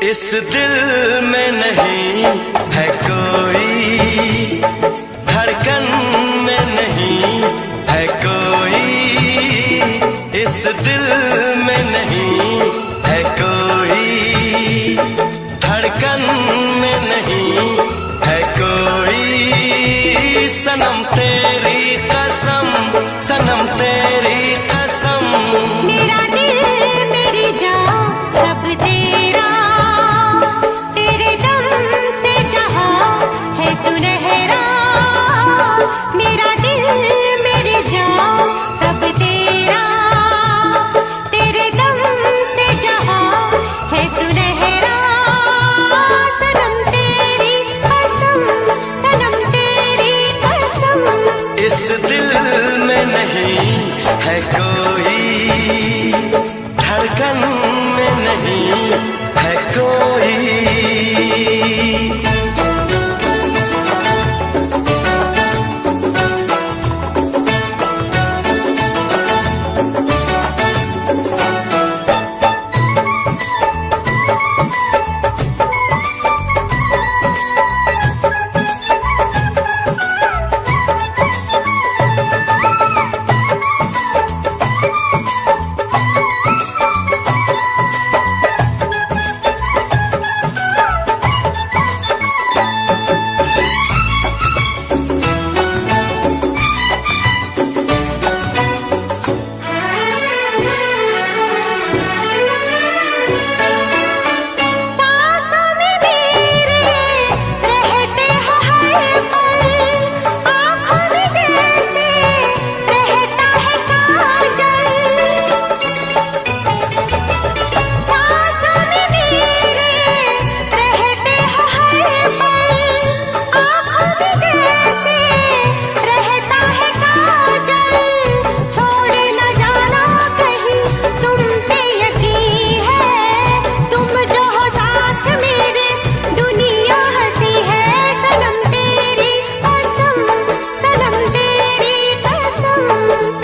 इस दिल में नहीं है कोई, धड़कन में नहीं है कोई, इस दिल में नहीं है कोई, धड़कन में नहीं है कोई। सनम तेरी कसम, सनम तेरी कसम, मेरा दिल मेरी जान सब तेरा, तेरे दम से जहा है सुनहरा। मेरा दिल मेरी जान सब तेरा, तेरे दम से जहा है सुनहरा। सनम तेरी कसम, सनम तेरी कसम, इस दिल में नहीं है कोई, धड़कन में नहीं है कोई।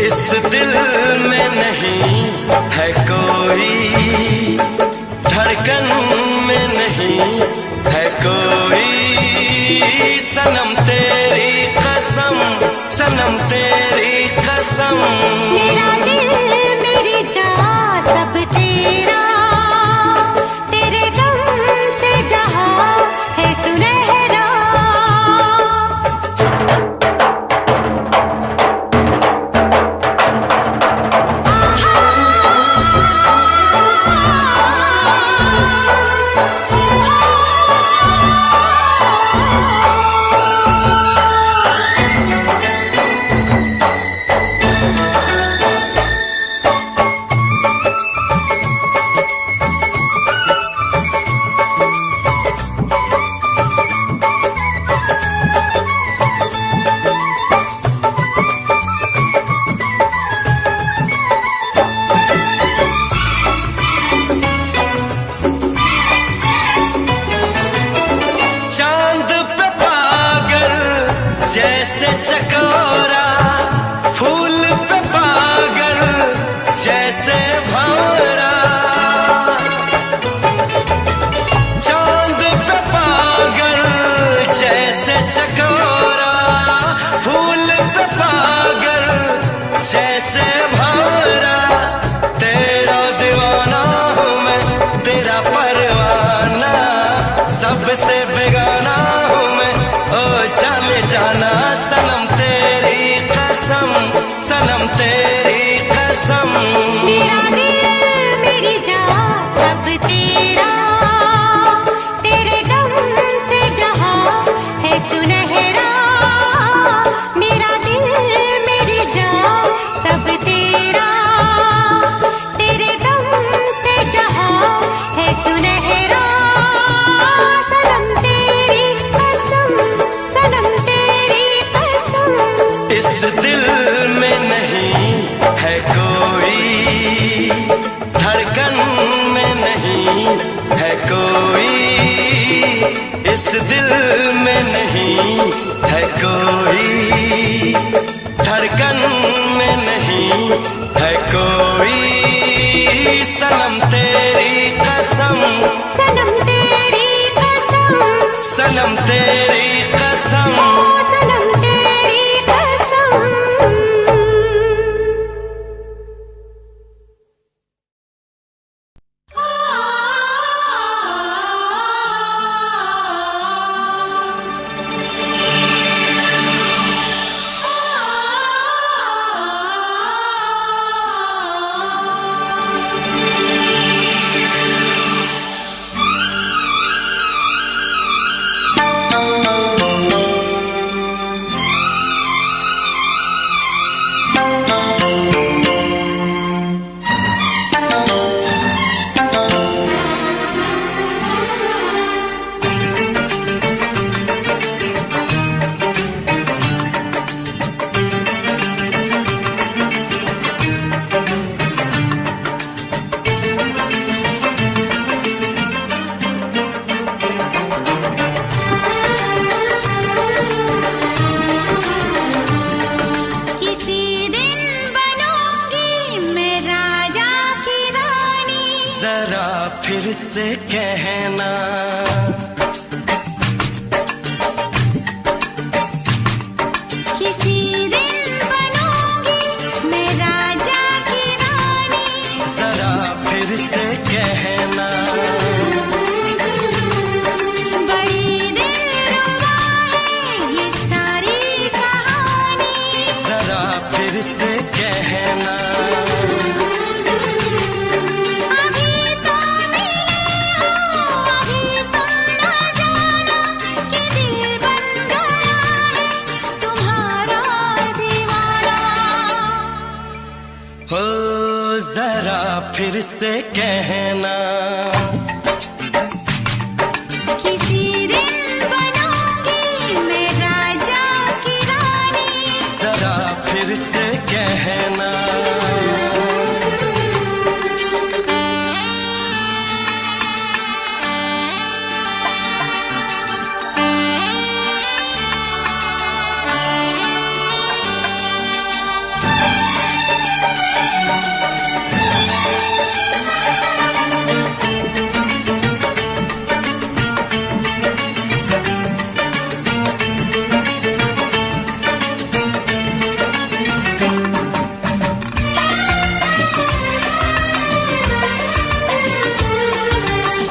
इस दिल में नहीं है कोई, धड़कन में नहीं है कोई। सनम तेरी कसम, सनम तेरी कसम, मेरा दिल मेरी जान सब तेरा, तेरे दम से जहा है सुनहरा। जैसे चकोरा फूल पे पागल, जैसे भंवरा चांद पे पागल, जैसे चकोरा फूल पे पागल, जैसे भंवरा। तेरा दीवाना हूँ मैं, तेरा परवाना, सबसे बेगाना हूँ मैं, ओ चले जाना। सनम तेरी कसम, सनम तेरी कसम, मेरा दिल मेरी जान सब तेरा, तेरे दम से जहा है सुनहरा। मेरा दिल मेरी जान सब तेरा, तेरे दम से जहा है सुनहरा। सनम तेरी कसम, सनम तेरी कसम, इस दिल में नहीं है कोई, धड़कन में नहीं है कोई, इस दिल में नहीं है कोई, धड़कन में नहीं है कोई। सनम तेरी कसम, सनम तेरी फिर से कहना। किसी दिन बनूंगी मैं राजा की रानी, जरा फिर से कहना। बड़ी दिलरुबा है ये सारी कहानी, जरा फिर से कहना। अभी तो मिले हो, अभी तो ना जाना कि दिल बन गया है तुम्हारा दीवाना। हो जरा फिर से कहना। किसी दिन बनूंगी मैं राजा की रानी, जरा फिर से कहना।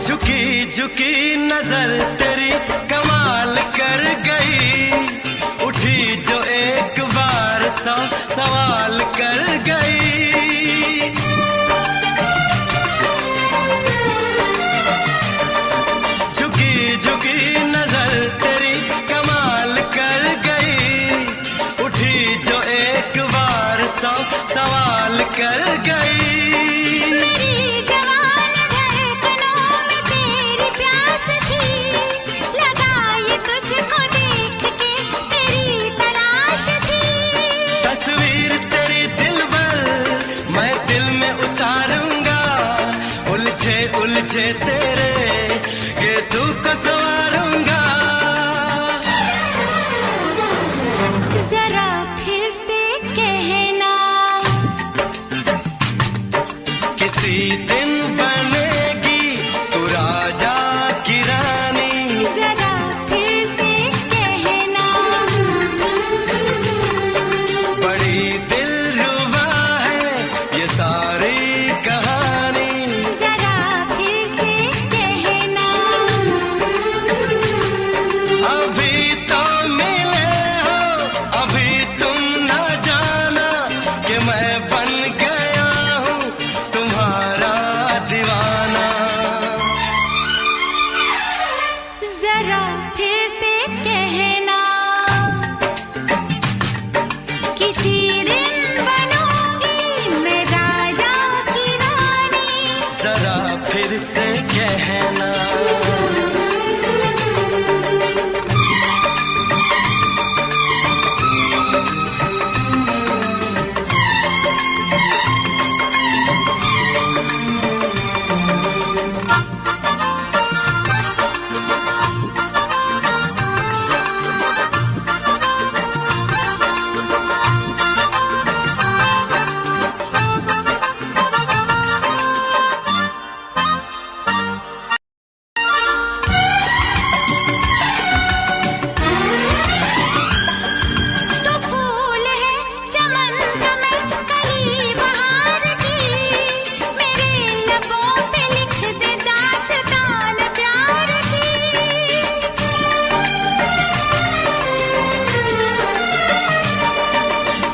झुकी झुकी नजर तेरी कमाल कर गई, उठी जो एक बार 100 सवाल कर गई। झुकी झुकी नजर तेरी कमाल कर गई, उठी जो एक बार 100 सवाल कर गई। मेरी जवान धड़कनों में तेरी प्यास थी, लगाई तुझको देख के तेरी तलाश थी। तस्वीर तेरी दिल भर मैं दिल में उतारूंगा, उलझे उलझे तेरे गेसू को संवारूंगा। जरा फिर से कहना, किसी दिन बनेगी तू राजा की रानी, जरा फिर से कहना। बड़ी दिलरुबा है ये सारी कहानी। जरा फिर से कहना, अभी तो मिले हो, अभी तुम ना जाना कि मैं बन गया हूँ तुम्हारा दीवाना। जरा फिर से कहना, किसी दिन बनूंगी मैं राजा की रानी, जरा फिर से कहना। तो फूल है चमन का मैं कली बहार की, मेरे लबों पे लिख दे दास्तान प्यार की।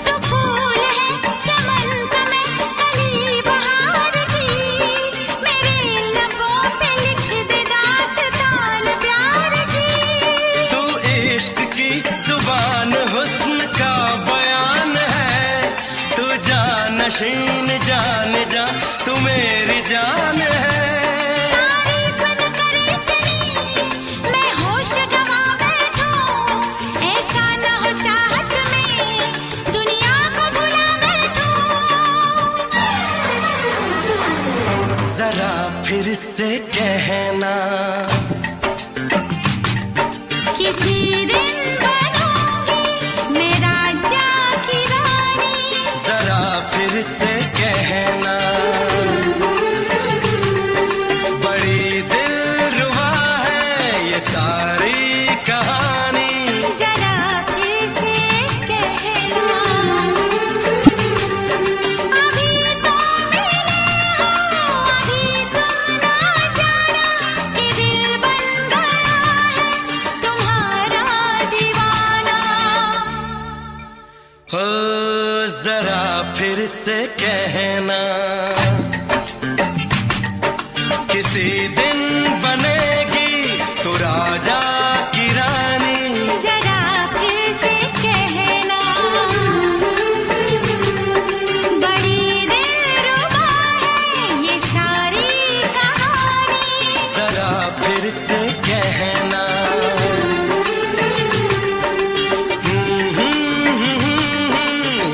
तो फूल है चमन का मैं कली बहार की, मेरे लबों पे लिख दे दास्तान प्यार की। तू इश्क की जुबान हुस्न का बयान है, तू जानशीन जान जा तू मेरी जान है। तारीफ न करे तेरी मैं होश गवा बैठूं, ऐसा न हो चाहत में दुनिया को भुला बैठूं। जरा फिर से कहना, किसी दिन बनूंगी मैं राजा की रानी, जरा फिर से कहना। से कहना, किसी दिन बनेगी तू राजा की रानी। जरा फिर से कहना, बड़ी दिलरुबा है ये सारी कहानी। जरा फिर से कहना,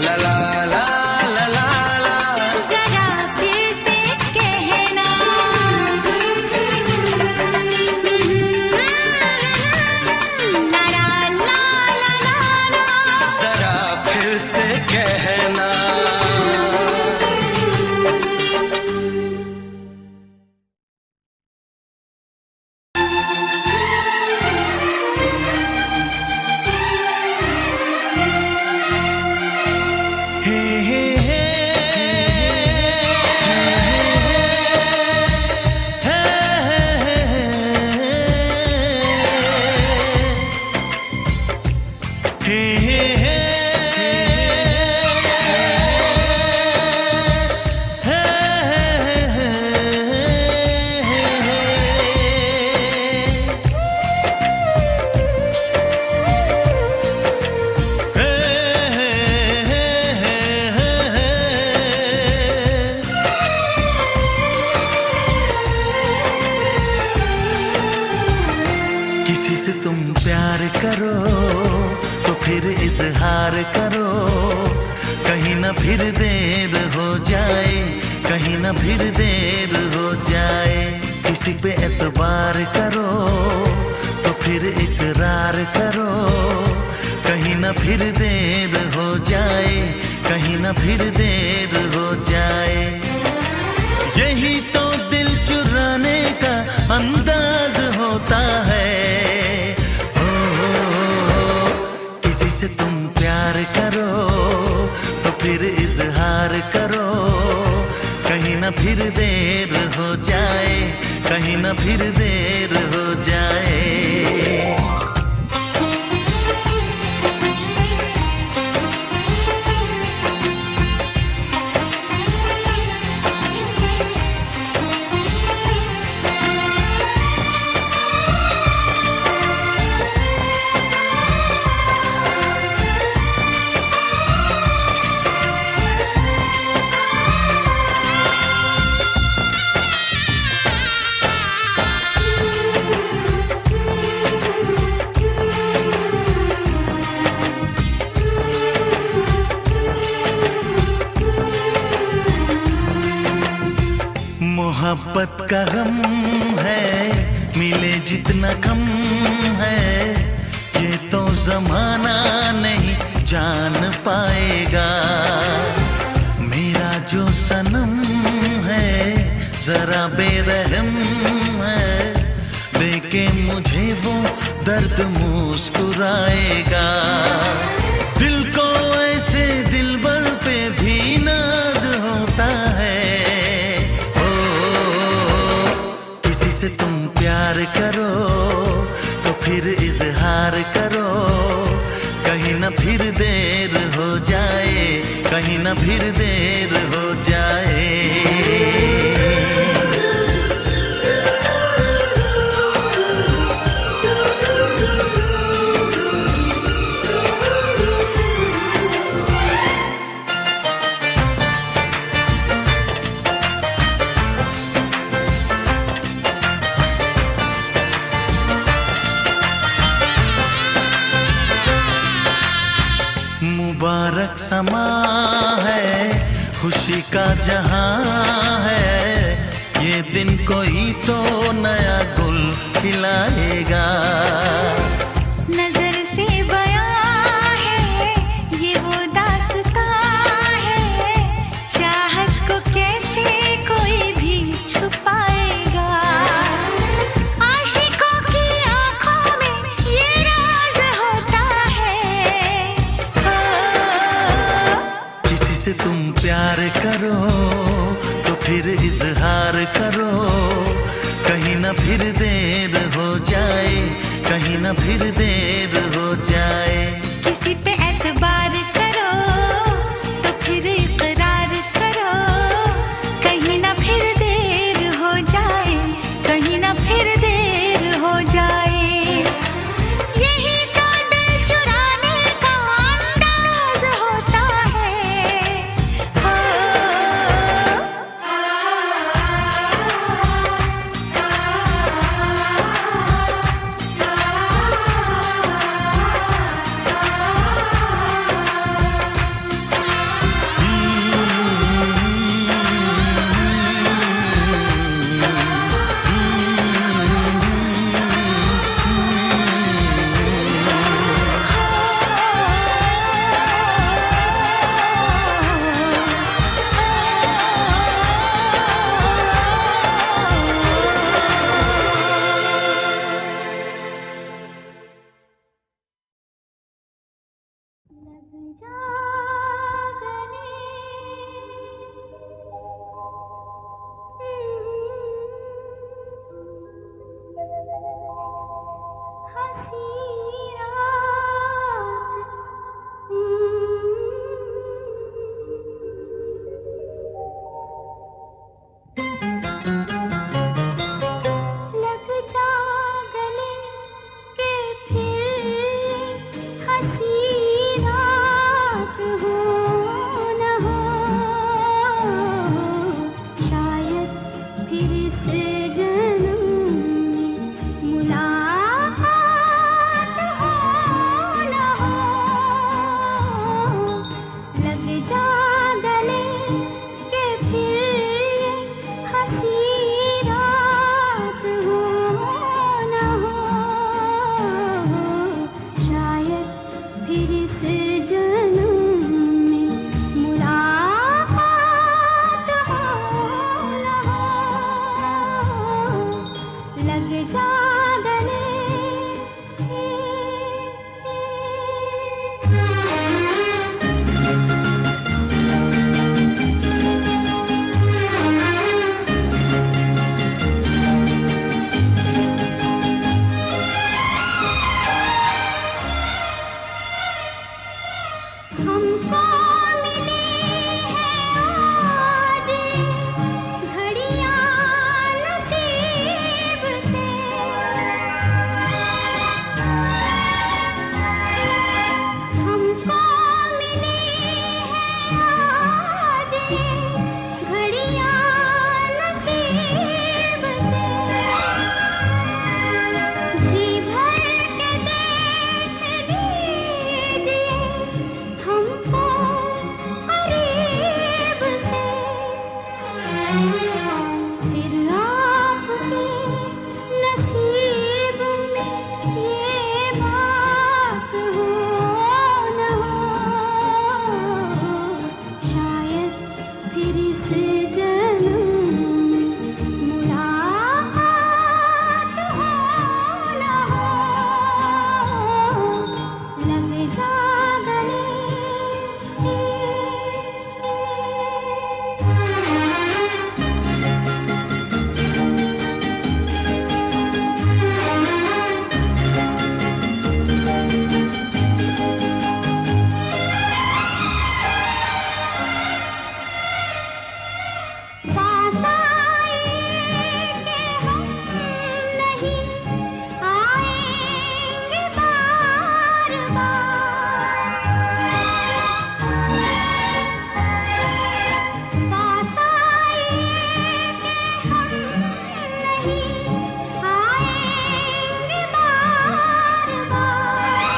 ला ला ला ला ला ला। जरा फिर से कहना, ला ला ला ला ला। जरा फिर से कहना। हे हे हे किसी से तुम प्यार करो तो फिर इजहार करो, कहीं ना फिर देर हो जाए, कहीं ना फिर देर हो जाए। किसी पे एतबार करो तो फिर इकरार करो, कहीं ना फिर देर हो जाए, कहीं ना फिर देर हो जाए। यही तो दिल चुराने का अंदाज होता है। किसी से तुम प्यार करो तो फिर इजहार करो, कहीं ना फिर देर हो जाए, कहीं ना फिर देर हो जाए। मोहब्बत का गम है, मिले जितना कम है, ये तो जमाना नहीं जान पाएगा। मेरा जो सनम है जरा बेरहम है, देखे मुझे वो दर्द मुस्कुराएगा। दिल को ऐसे दिलबर पे भी नाज होता है। किसी से तुम प्यार करो तो फिर इजहार करो, कहीं ना फिर देर हो जाए, कहीं ना फिर देर हो जाए। मुबारक समा है, खुशी का जहां है, ये दिन कोई तो नया गुल खिलाएगा। नजर से बयां है ये वो दास्तां है, चाहत को कैसे कोई भी छुपाएगा। आशिकों की आंखों में ये राज होता है। किसी से तुम प्यार करो तो फिर इजहार करो, कहीं ना फिर देर हो जाए, कहीं ना फिर देर हो जाए। किसी पे एतबार करो तो फिर इकरार जा गले। हमको मिली है आज घड़ियां नसीब से, हमको मिली है आज घड़ियां नसीब से। जी भर के देख लीजिए हमको करीब से, फिर आपके नसीब में ये बात हो न हो, शायद फिर इस जन्म में मुलाकात हो न हो, लग जा गले। पास आए कि हम नहीं आएंगे बार बार, पास आए कि हम नहीं आएंगे बार बार,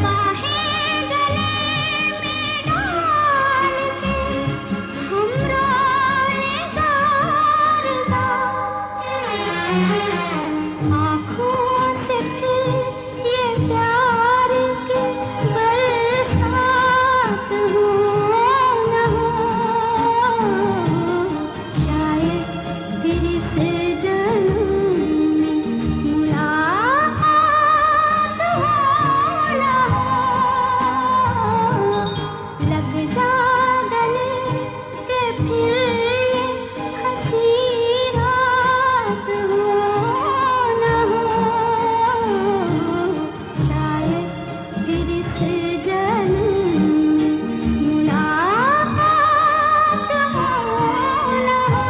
बाहें गले में डाल के हम रोले ज़ार ज़ार, आँखों से फिर ये प्यार की बरसात हो न हो, शायद फिर इस जन्म में मुलाकात हो न हो, लग जा गले के फिर ये हंसी रात हो न हो, शायद फिर इस जन्म में मुलाकात हो न हो,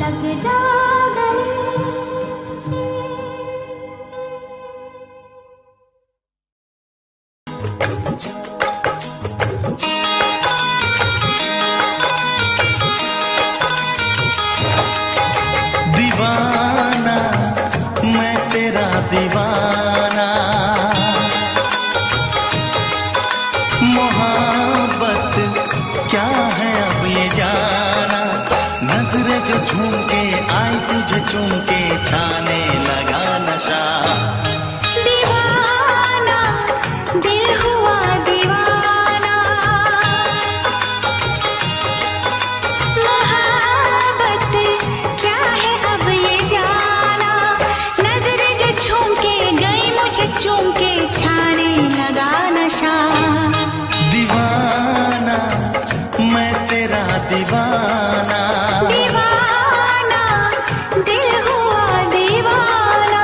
लग जा गले। दीवाना मैं तेरा दीवाना, मोहब्बत क्या है अब ये जाना, नजरें जो झूम के आई तुझे चूम के छाने लगा नशा। दीवाना दिल हुआ दीवाना, मोहब्बत क्या है अब ये जाना, नजरें जो झूम के गई मुझे चूम के छाने लगा नशा। दीवाना मैं तेरा दीवाना, दीवाना दिल हुआ दीवाना,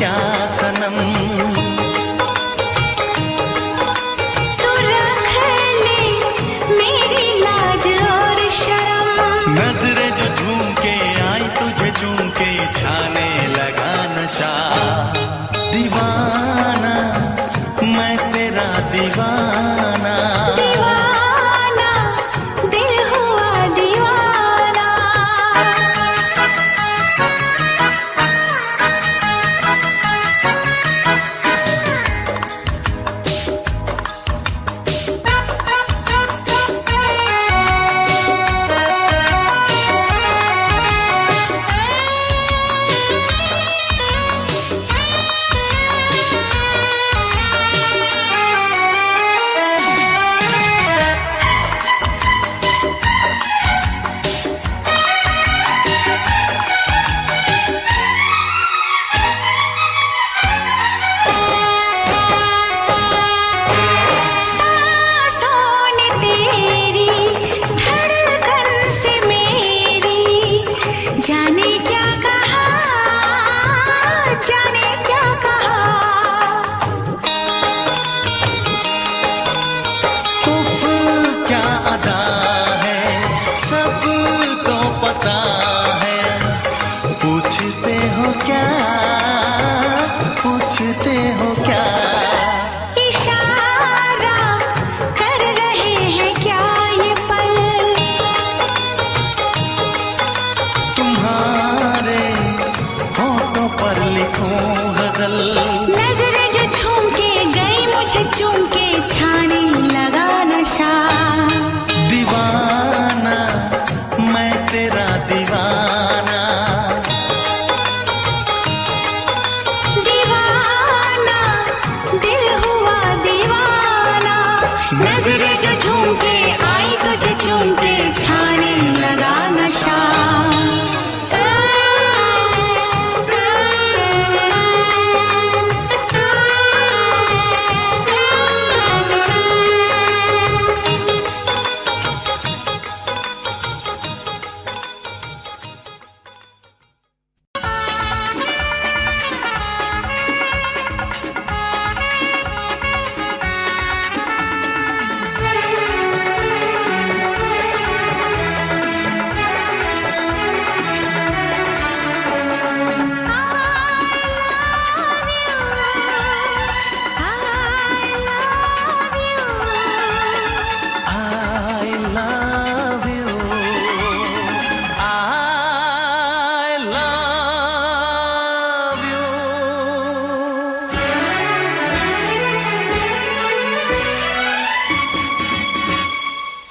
क्या सनम, तू रख ले मेरी लाज और शर्म। नजरें जो झूम के आई तुझे चूम के छाने लगा नशा। दीवाना मैं तेरा दीवाना, दीवाना दिल हुआ दीवाना। जाने क्या कहा, जाने क्या कहा। उफ क्या अदा है सबको पता है। पूछते हो क्या, पूछते हो क्या। इशारा कर रहे हैं क्या ये पल, तुम्हारे होठों पर लिखूं गजल। नजरें जो झूम के गई मुझे चूम के छाने लगा नशा। दीवाना मैं तेरा दीवाना, दीवाना दिल हुआ दीवाना। नजरें जो झूम के आई तुझे चूम के छाने लगा नशा।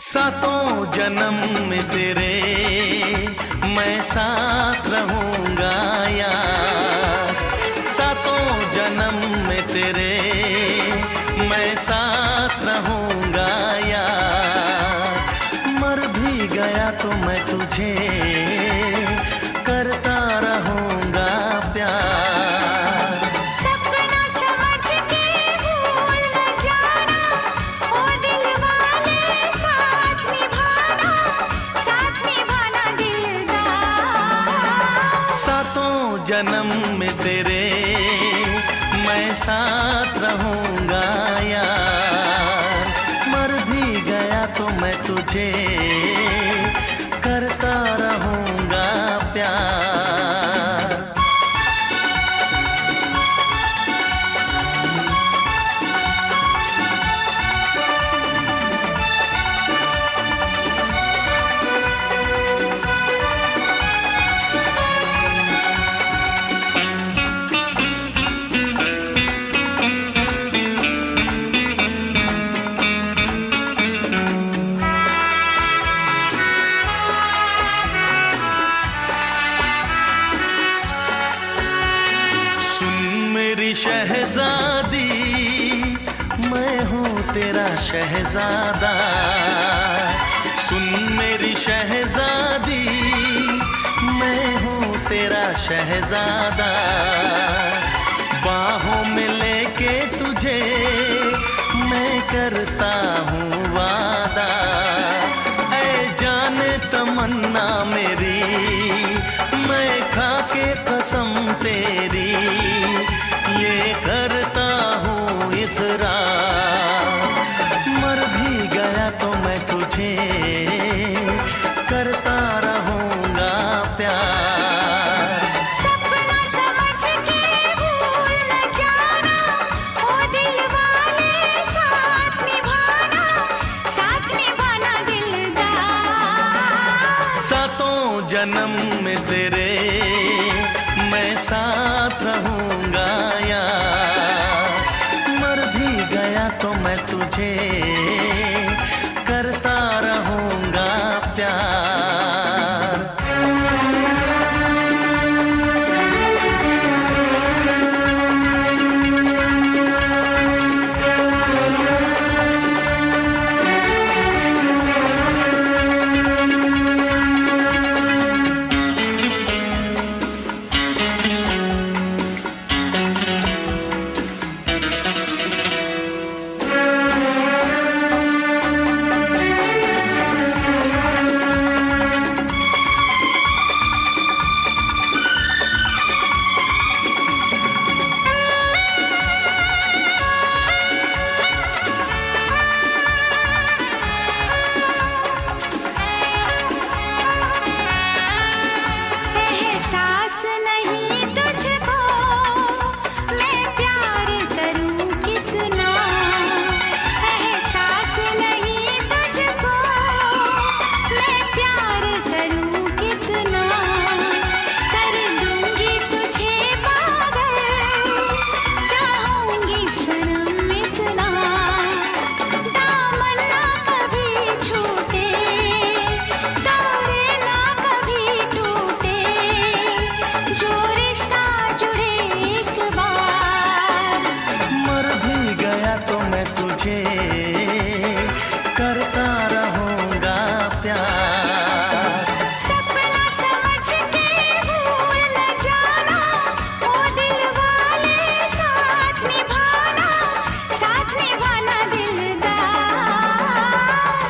सातों जन्म में तेरे मैं साथ रहूंगा यार। सातों जन्म में तेरे मैं साथ रहूंगा यार। मर भी गया तो मैं तुझे करता रहूंगा प्यार। सपना समझ के भूल न जाना, ओ दिल वाले साथ निभाना दिलदार। सातों जन्म में तेरे मैं साथ रहूंगा यार। मर भी गया तो मैं तुझे करता रहूंगा प्यार। शहजादी मैं हूँ तेरा शहजादा। सुन मेरी शहजादी मैं हूँ तेरा शहजादा। बाहों में लेके तुझे मैं करता हूँ वादा। ऐ जाने तो तमन्ना मेरी, मैं खा के कसम तेरी ये करता हूँ इकरार। मर भी गया तो मैं तुझे करता रहूँगा प्यार। सपना समझ के भूल न जाना, ओ दिल वाले साथ निभाना दिलदार। सातों जन्म में तेरे मैं साथ रहूँगा यार। मर भी गया तो मैं तुझे करता रहूँगा प्यार। एहसास नहीं तुझको मैं प्यार करूं कितना, एहसास नहीं तुझको मैं प्यार करूं कितना। कर दूंगी तुझे पागल, चाहूंगी सनम इतना। दामन ना कभी छूटे, तारे ना कभी टूटे, जो रिश्ता जुड़े एक बार। मर भी गया तो मैं तुझे करता रहूँगा प्यार। सपना समझ के भूल न जाना, ओ दिल वाले साथ निभाना दिलदार।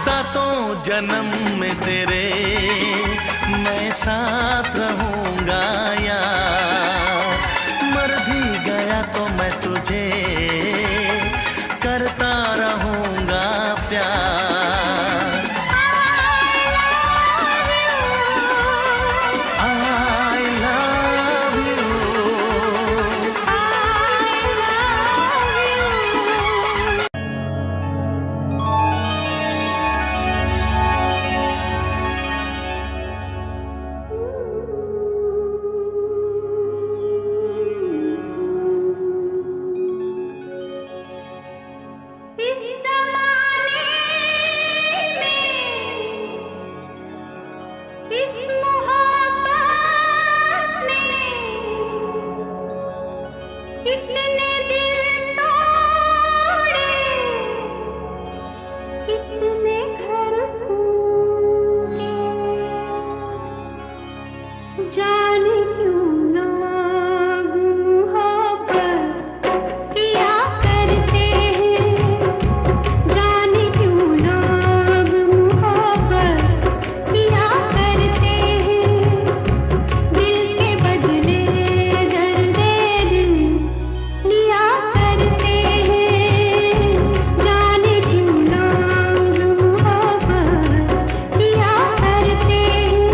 सातों जन्म में तेरे मैं साथ रहूँगा यार। मर भी गया तो मैं तुझे करता रहूँगा प्यार। I love you। इस ज़माने में, इस मोहब्बत में कितने दिल तोड़े, कितने घर फूटे। जाने क्यों लोग मोहब्बत किया करते हैं, जाने क्यों लोग मोहब्बत किया करते हैं। दिल के बदले दर्द दिल लिया करते हैं, जाने क्यों लोग मोहब्बत किया करते हैं।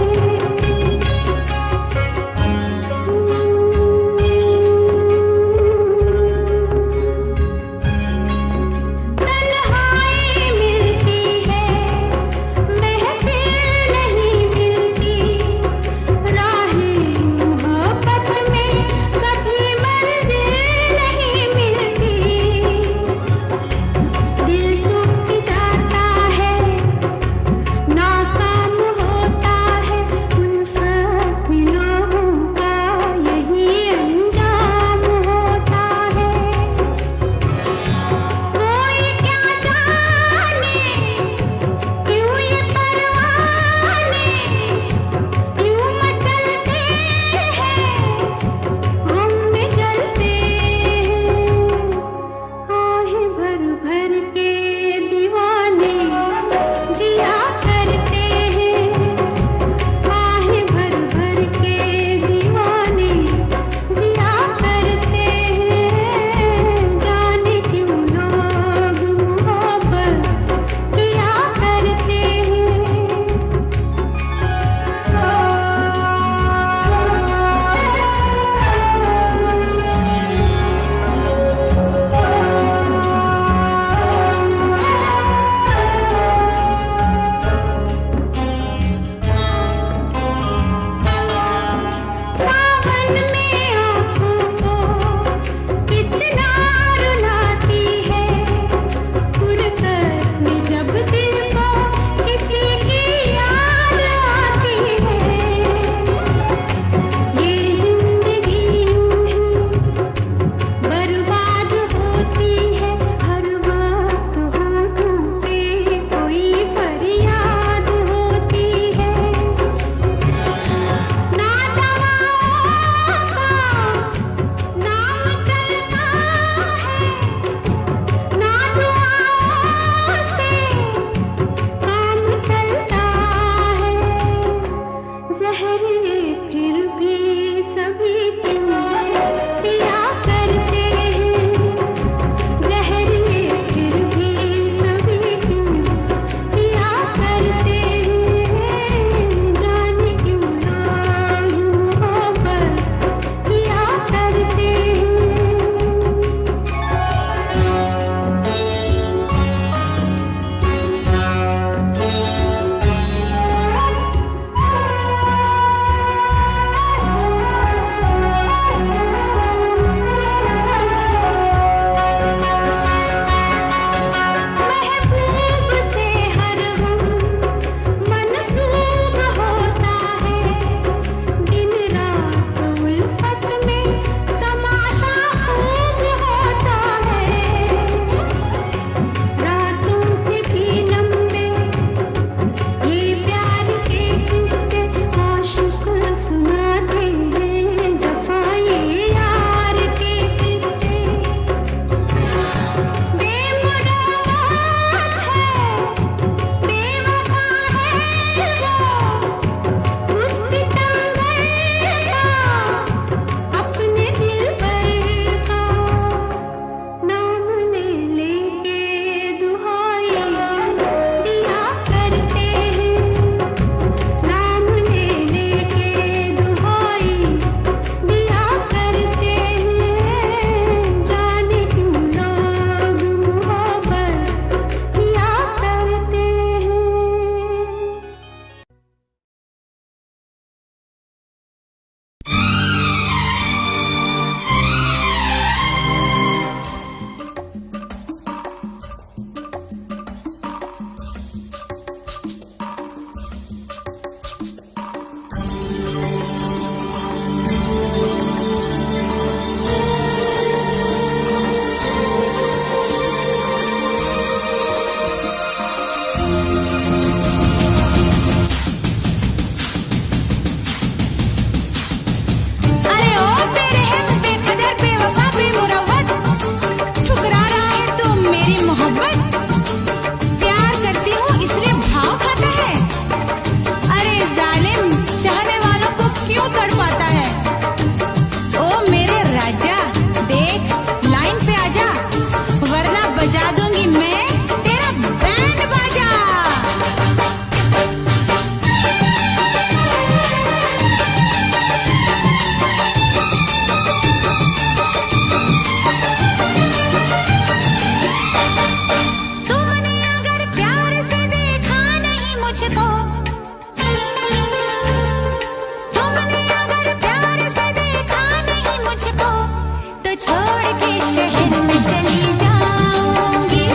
छोड़ के शहर में चली जाऊंगी,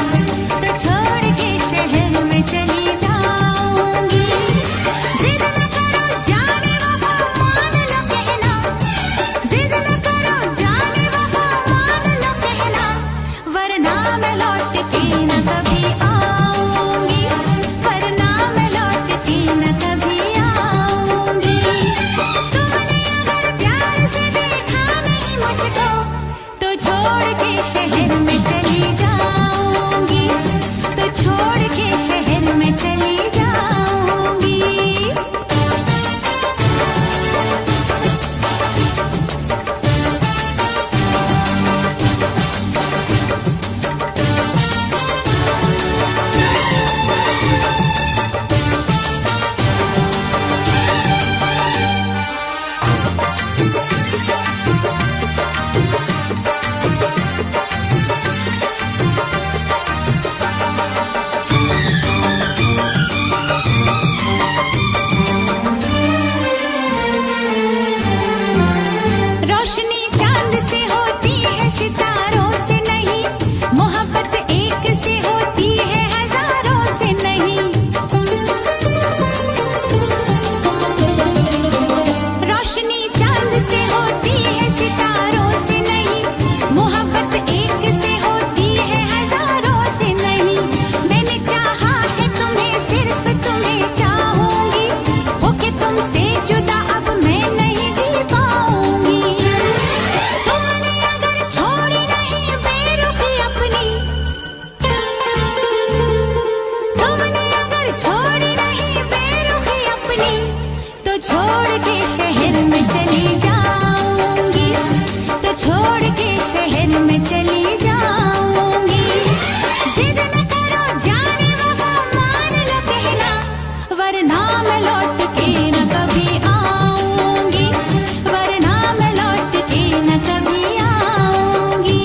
तो छोड़ के शहर में चली जाऊंगी। जिद न करो जाने वफा मान लो कहना, जिद न करो जाने वफा मान लो कहना, वरना मैं लौट के न कभी आऊंगी, वरना मैं लौट के न कभी आऊंगी। तुमने अगर प्यार से देखा नहीं मुझको, तो छोड़ के शहर में चली जाऊंगी, तो छोड़ के शहर में चली जाऊंगी। रोशनी चांद से होती है सितारों से नहीं, मोहब्बत एक से होती है हजारों से नहीं। रोशनी चांद से होती है सितारों से नहीं, मोहब्बत एक से होती है हजारों से नहीं। मैंने चाहा है तुम्हें, सिर्फ तुम्हें चाहूंगी, होके तुमसे जुदा अब मैं नहीं जी पाऊंगी। तुमने अगर छोड़ी नहीं बेरुखी अपनी, तुमने अगर छोड़ी नहीं बेरुखी अपनी, तो छोड़ के शहर में चली जाऊंगी, तो छोड़ के शहर में चली जाऊंगी। जिद न करो जाने वफा मान लो कहना, वरना मैं लौट के न कभी आऊंगी, वरना मैं लौट के न कभी आऊंगी।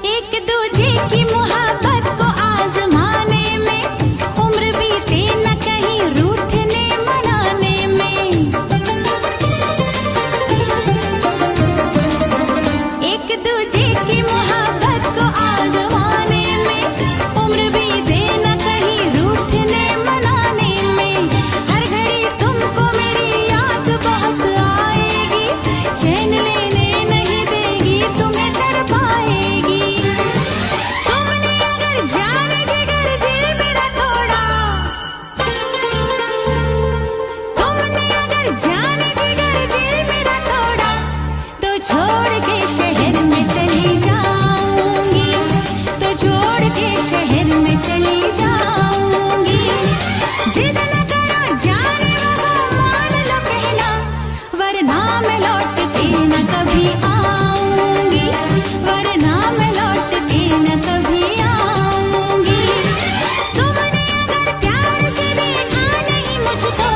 एक दूजे की मोहब्बत को आजमाने में, उम्र बीते न कहीं रूठने मनाने में। एक दूजे की मोहब्बत को आजमाने में, उम्र बीते न कहीं रूठने मनाने में। हर घड़ी तुमको मेरी याद बहुत आएगी, चैन लेने नहीं देगी, तुम्हें तड़पाएगी। तुमने अगर जान जिगर दिल मेरा तोड़ा, तुमने अगर जान जिगर दिल मेरा तोड़ा, तो छोड़ के शहर में चली जाऊंगी, तो छोड़ के शहर में चली जाऊंगी। जिद न करो जाने वफा मान लो कहना, वरना मैं लौट के न कभी आऊंगी, वरना मैं लौट के न कभी आऊंगी। तुमने अगर प्यार से देखा नहीं मुझको,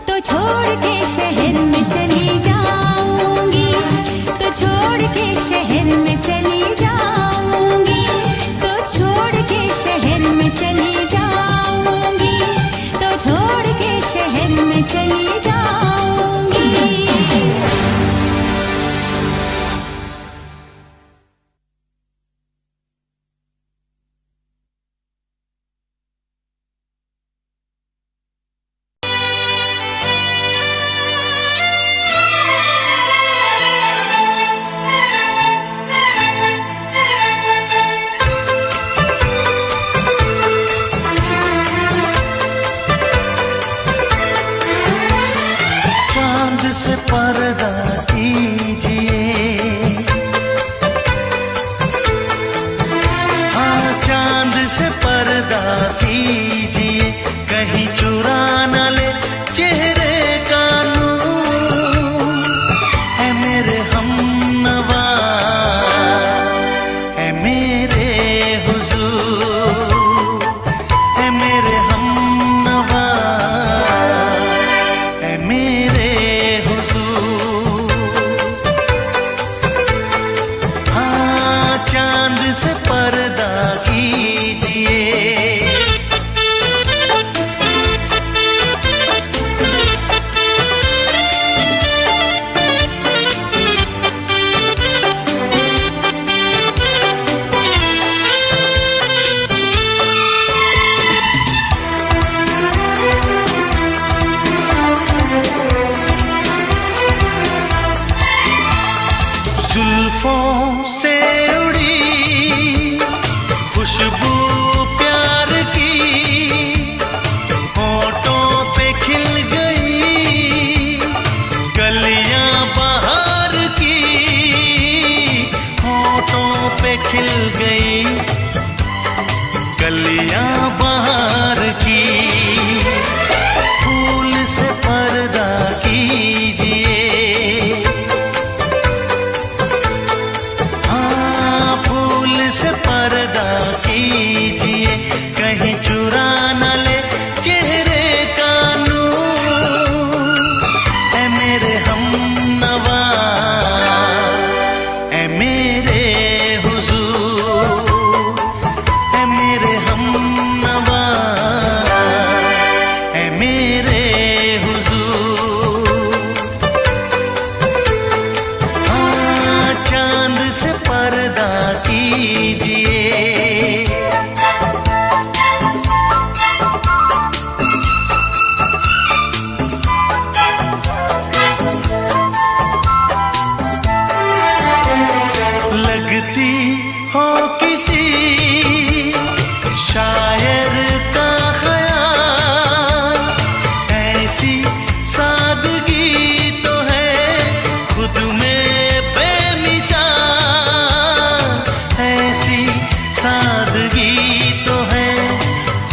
तो छोड़ के शहर में चली जाऊंगी, तो छोड़ के शहर में चली जाऊंगी, तो छोड़ के शहर में चली जाऊंगी, तो छोड़ के शहर में चली जाऊंगी। चांद से पर्दा कीजिए, हाँ चांद से पर्दा कीजिए, कहीं चुरा न ले चेहरा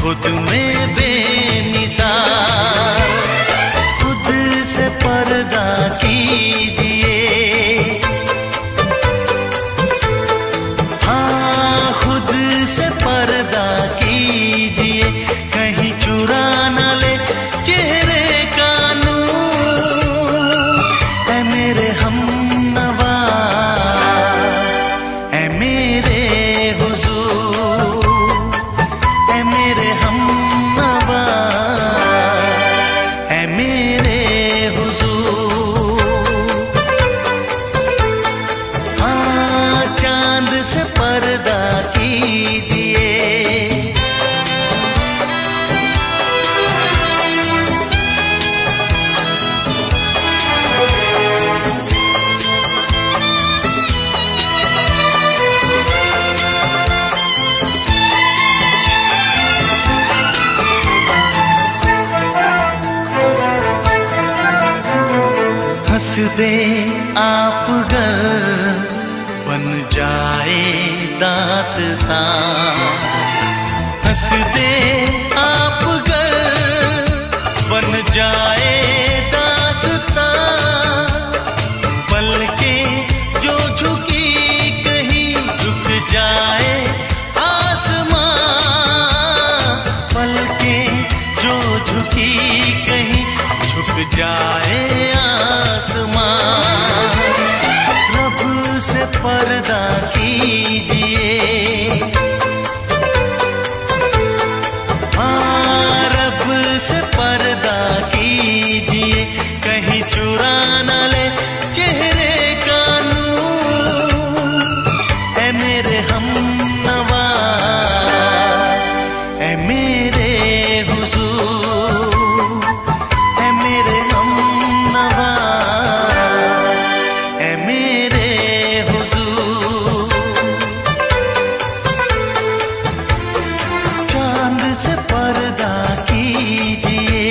खुद में बेमिसाल, खुद से पर्दा कीजिए, हाँ खुद से पर्दा कीजिए, कहीं चुरा न ले चेहरे का नूर। ऐ मेरे हमनवा, ऐ मेरे हुजूर, ऐ मेरे हमनवा, ऐ मेरे हुजूर। हाँ चांद से पर्दा कीजिए, हंस दे आप गर बन जाए दास्तां, हंस दे आप गर बन जाए दास्तां। पलकें जो झुकी कहीं झुक जाए आसमां, पलकें जो झुकी कहीं झुक जाए आसमां। रब से पर्दा कीजिए, हाँ रब से पर्दा कीजिए, कहीं चुरा न ले चेहरे का नूर। ऐ मेरे हमनवा, ऐ मेरे हुजूर, ऐ मेरे हमनवा, ऐ मेरे हुजूर। चांद से पर्दा कीजिए,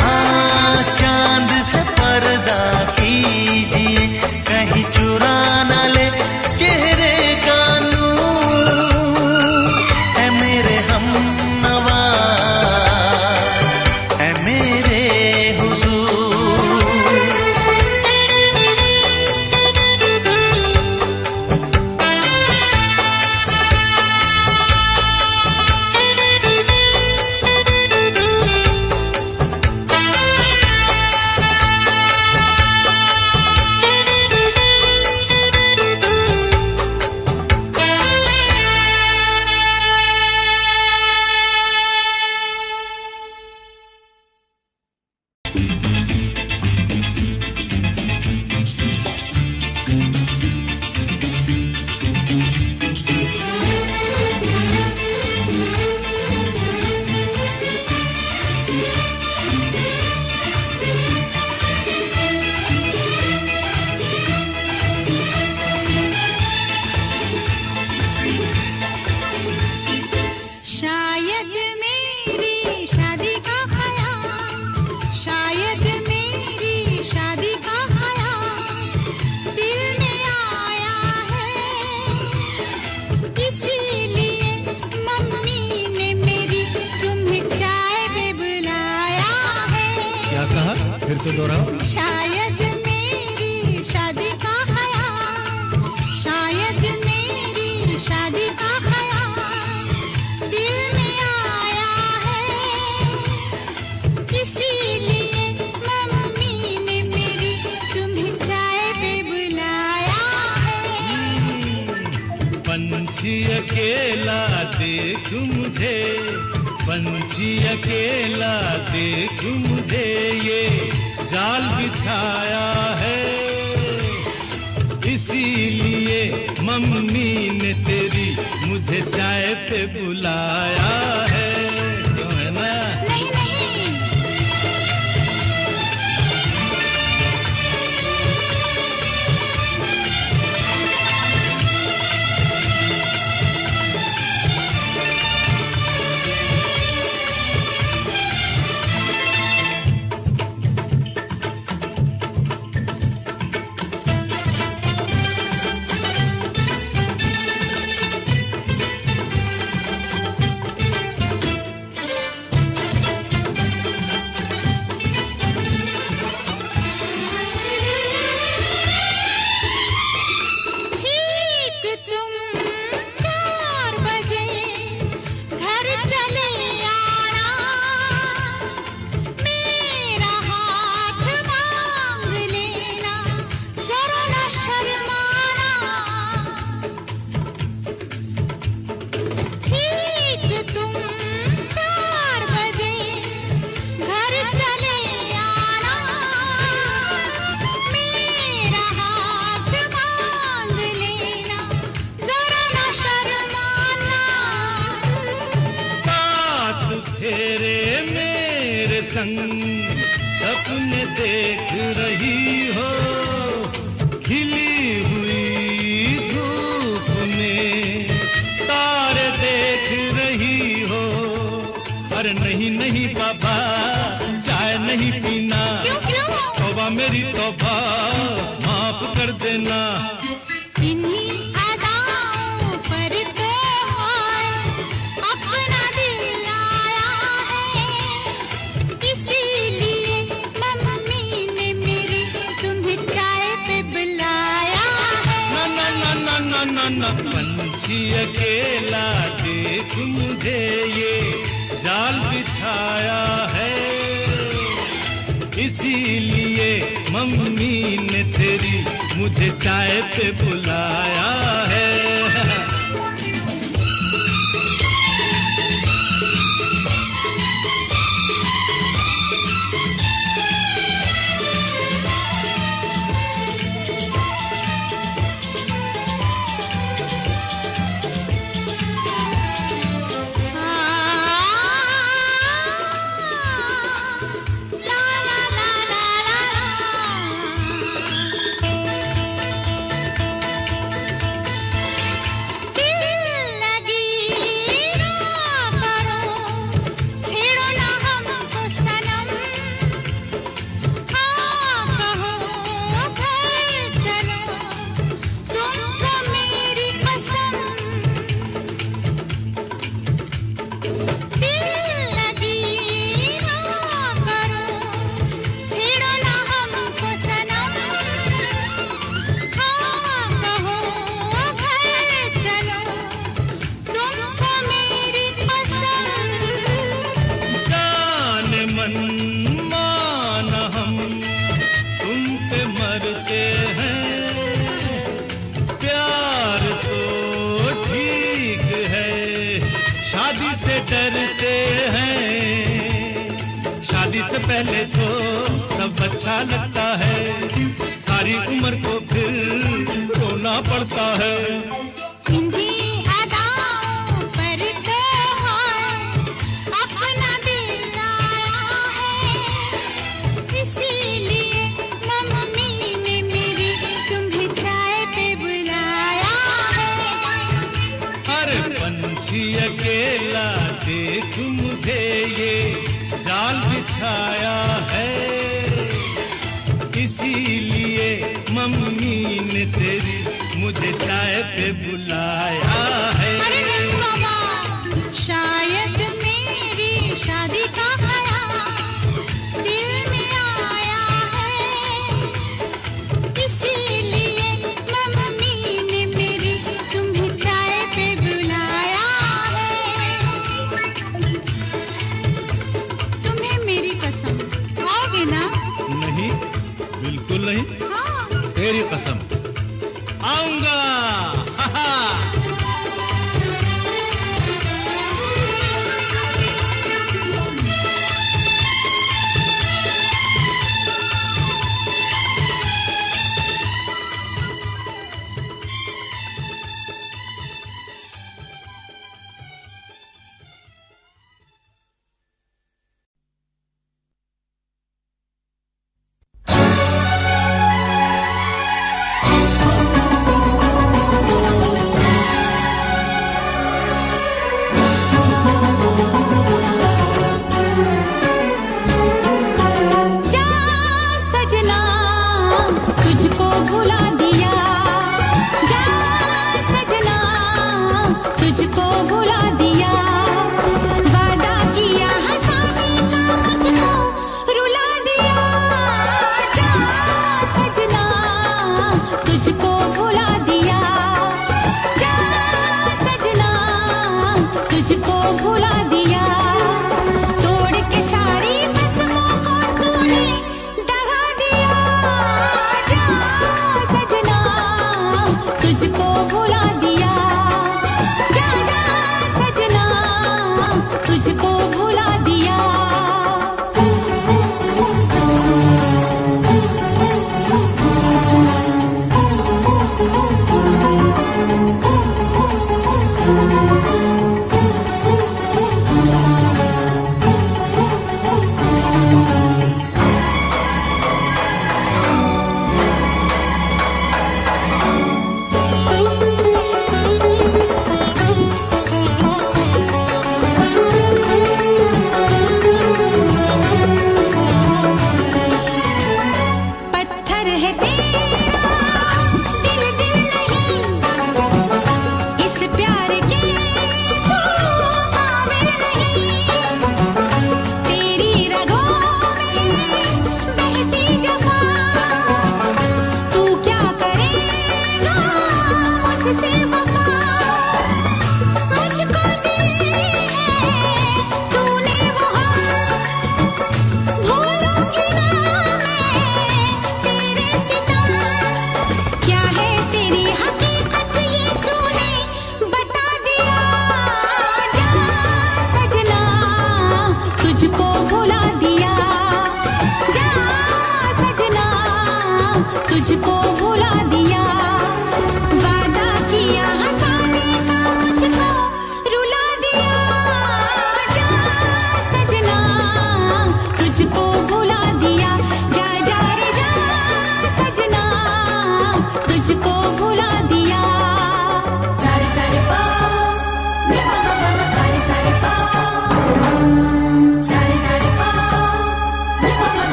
हाँ चांद से पर्दा कीजिए, कहीं चुरा न ले चेहरे का नूर। ऐ मेरे हमनवा, ऐ मेरे हुजूर। शायद मेरी शादी का ख्याल, शायद मेरी शादी का ख्याल दिल में आया है, इसीलिए मम्मी ने मेरी तुम्हें चाय पे बुलाया है। क्या कहा? फिर से दोहराओ। शायद मेरी शादी का ख्याल, शायद मेरी शादी का ख्याल दिल में आया है, इसीलिए मम्मी ने मेरी तुम्हें चाय पे बुलाया है। पंछी अकेला देख मुझे, पंछी अकेला देख मुझे, ये जाल बिछाया है, इसीलिए मम्मी ने तेरी मुझे चाय पे बुलाया है। क्यों है ना? नहीं नहीं, संग सपने देख रही हो, खिली हुई धूप में तारे देख रही हो। अरे नहीं नहीं बाबा, चाय नहीं पीना। तौबा मेरी तौबा, माफ कर देना। इन्हीं अदाओं पर तो अपना दिल आया है, इसीलिए मम्मी ने मेरी तुम्हें चाय पे बुलाया है। ना ना ना ना ना ना ना, पंछी अकेला देख मुझे ये जाल बिछाया है, इसीलिए मम्मी ने तेरी मुझे चाय पे बुलाया है। डरते हैं, शादी से पहले तो सब अच्छा लगता है, सारी उम्र को फिर रोना पड़ता है। इन्हीं अदाओं पर तो अपना दिल आया है, इसीलिए मम्मी ने मेरी तुम्हें चाय पे बुलाया है। अरे पंछी अकेला देख मुझे ये जाल बिछाया है, इसीलिए मम्मी ने तेरी मुझे चाय पे बुलाया है। अरे नहीं मामा, शायद मेरी शादी का ख्याल दिल में आया है, इसीलिए मम्मी ने मेरी तुम्हें चाय पे बुलाया है। तुम्हें मेरी कसम, आओगे ना? नहीं, बिल्कुल नहीं। हाँ। तेरी कसम, आऊंगा। हा हा।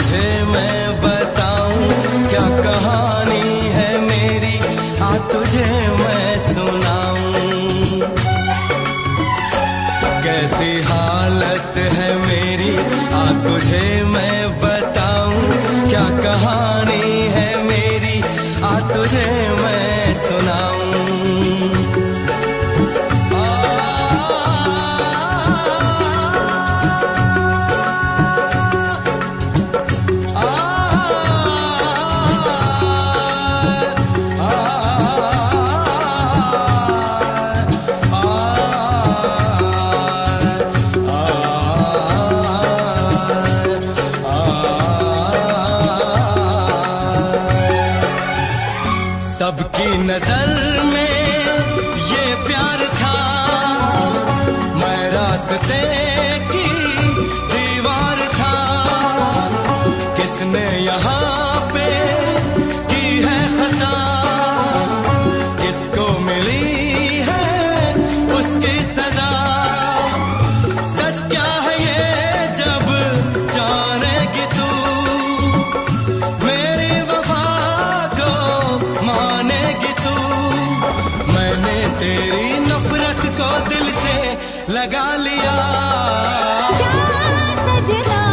तुझे मैं बताऊं क्या कहानी है मेरी, आ तुझे मैं सुनाऊं। कैसी हालत है मेरी, आ तुझे मैं बताऊं क्या कहानी है मेरी, आ तुझे मैं सुनाऊं। सबकी नजर में ये प्यार था, मैं रास्ते की दीवार था। किसने यहाँ पे की है खता, किसको मिली है उसकी सजा। सच क्या है ये जब जानेगी तू, मेरी वफा को मानेगी तू। मैंने तेरी नफरत को दिल से लगा लिया। जा सजना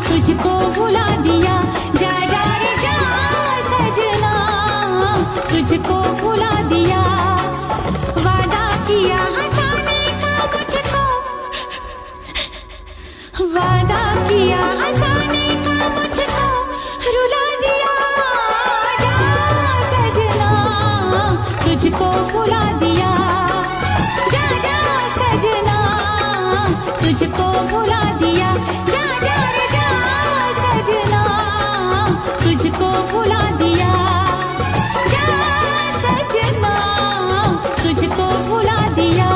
तुझको भुला दिया, जा जा रे जा सजना तुझको भुला दिया। वादा किया हंसाने का मुझको, वादा किया हंसाने का मुझको रुला दिया। जा सजना तुझको भुला दिया, जा जा सजना तुझको भुला दिया। जा जा रे जा सजना तुझको भुला दिया, जा सजना तुझको भुला दिया।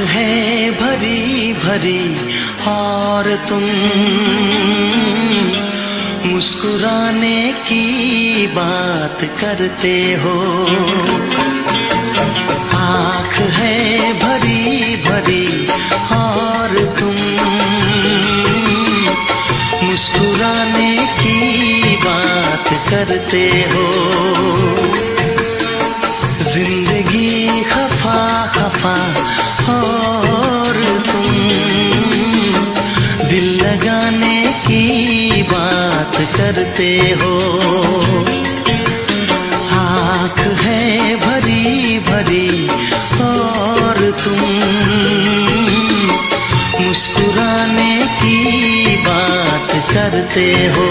है भरी भरी और तुम मुस्कुराने की बात करते हो। आँख है भरी भरी और तुम मुस्कुराने की बात करते हो। जिंदगी खफा खफा और तुम दिल लगाने की बात करते हो। आँख है भरी भरी और तुम मुस्कुराने की बात करते हो।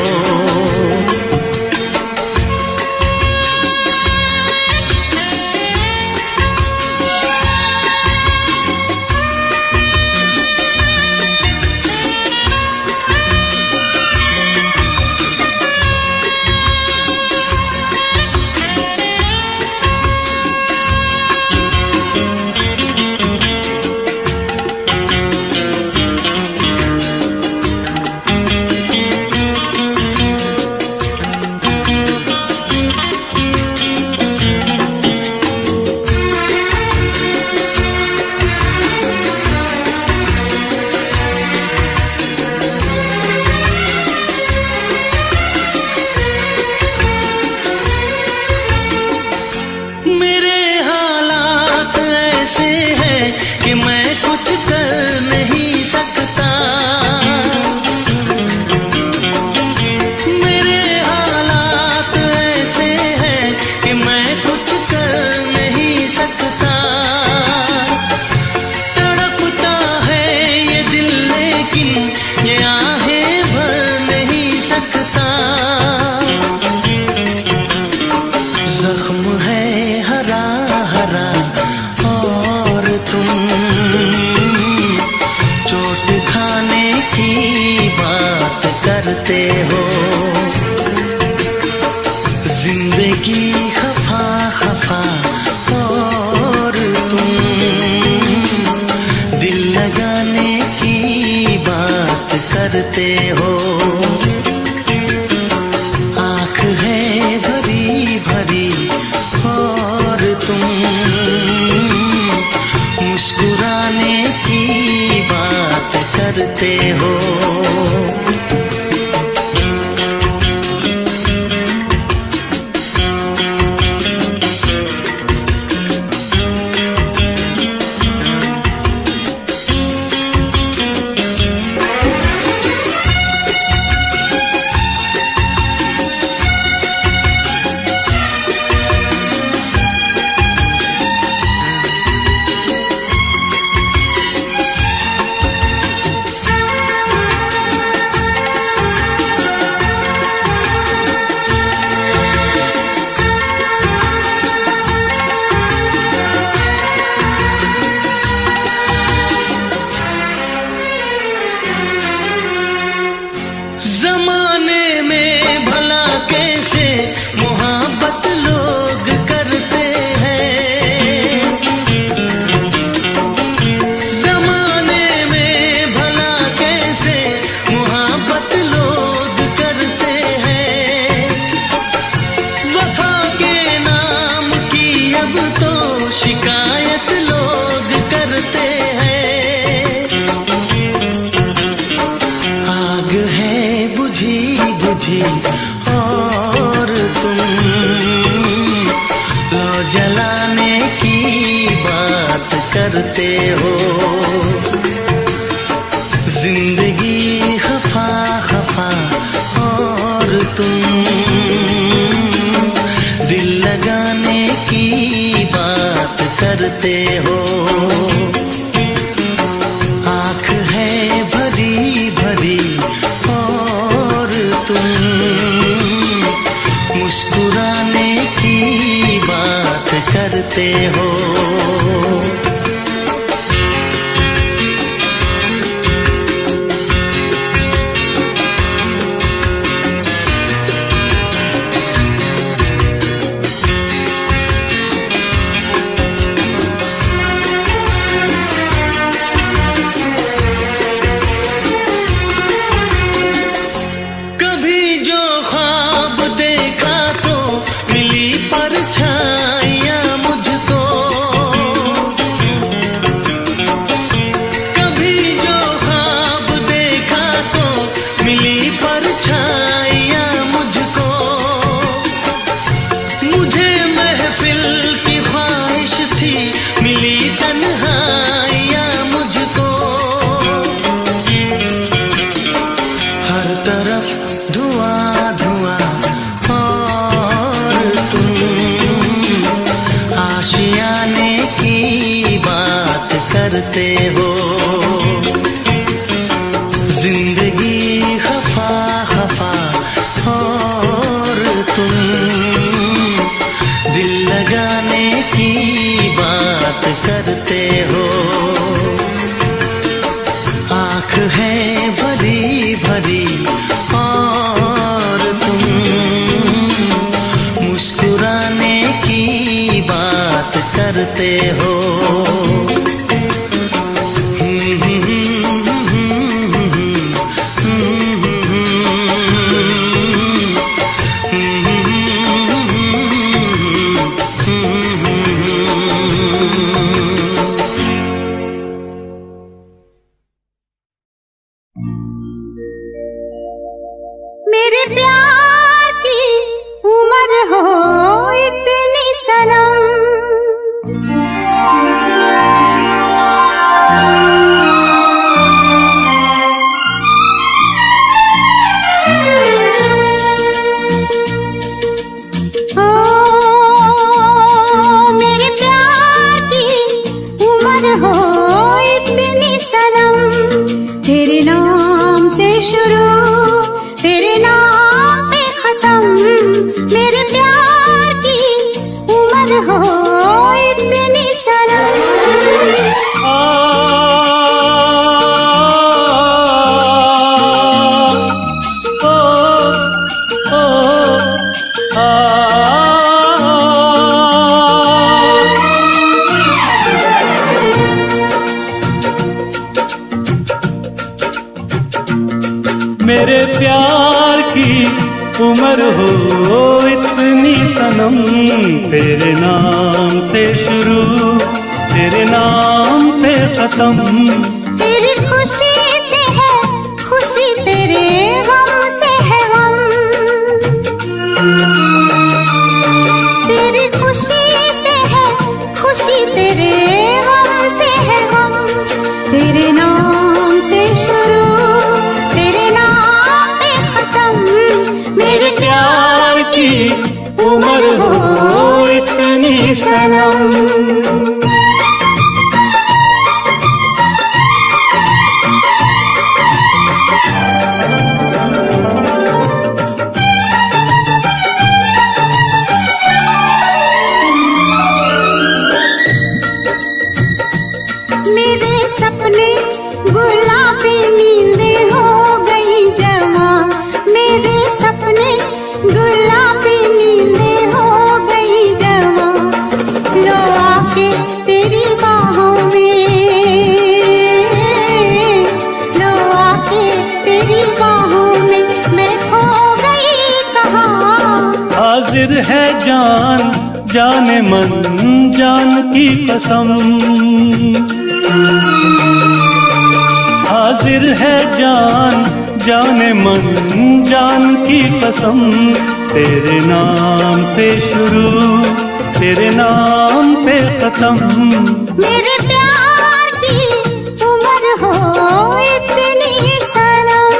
ये आहें भर नहीं सकता। जख्म है हरा हरा और तुम चोट खाने की बात करते हो। जिंदगी खफा खफा और तुम दिल लगाने की बात करते हो। आँख है भरी भरी और तुम मुस्कुराने की बात करते हो। जमाने में भला कैसे मोहब्बत लोग करते हैं। जमाने में भला कैसे मोहब्बत लोग करते हैं। वफा के नाम की अब तो शिकायत लोग करते हैं। आग है बुझी बुझी और तुम लो जलाने की बात करते हो। जिंदगी खफा खफा और तुम दिल लगाने की बात करते हो। आँख है भरी भरी और तुम मुस्कुराने की बात करते हो। कभी जो ख्वाब देखा तो मिली परछाइयाँ मुझको। कभी जो ख्वाब देखा तो मिली परछाइयाँ मुझको। मुझे महफिल की ख्वाहिश थी मिली तन्हाइयाँ मुझको। हर तरफ धुआं धुआं और तुम आशियाने की बात करते हो। जिंदगी खफा खफा और तुम दिल लगाने की बात करते हो। आँख है भरी भरी और तुम मुस्कुराने की बात करते हो। मेरे प्यार की उम्र हो इतनी सनम। ओ मेरे प्यार की उम्र हो इतनी सनम। तेरे नाम से शुरू तेरे नाम पे खत्म मेरे प्यार की उम्र हो इतनी सनम मेरे प्यार की उम्र हो इतनी सनम तेरे नाम से शुरू तेरे नाम पे खत्म तेरी खुशी से है खुशी तेरे गम से है गम तेरी खुशी से है खुशी तेरे गम से है गम तेरे नाम से शुरू तेरे नाम पे खत्म मेरे प्यार की उम्र हो इतनी सनम मेरे सपने गुलाबी नींदें हो गई जवा मेरे सपने गुलाबी नींदें हो गई जवा लो आके तेरी बाहों में लो आके तेरी बाहों में मैं खो गई कहाँ हाजिर है जान जाने मन जान की कसम हाजिर है जान जाने मन जान की कसम तेरे नाम से शुरू तेरे नाम पे खत्म मेरे प्यार की उम्र हो इतनी सनम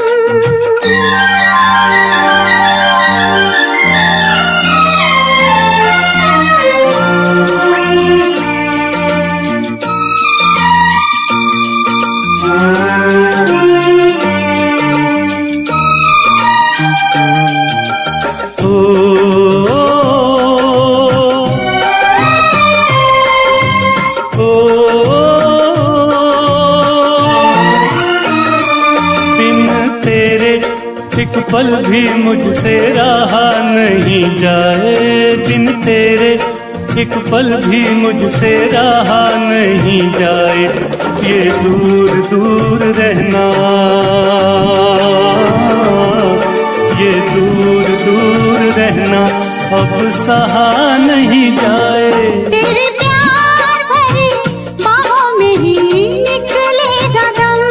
एक पल भी मुझसे रहा नहीं जाए दिन तेरे एक पल भी मुझसे रहा नहीं जाए ये दूर दूर रहना ये दूर दूर रहना अब सहा नहीं जाए तेरे प्यार भरी बाहों में ही निकलेगा दम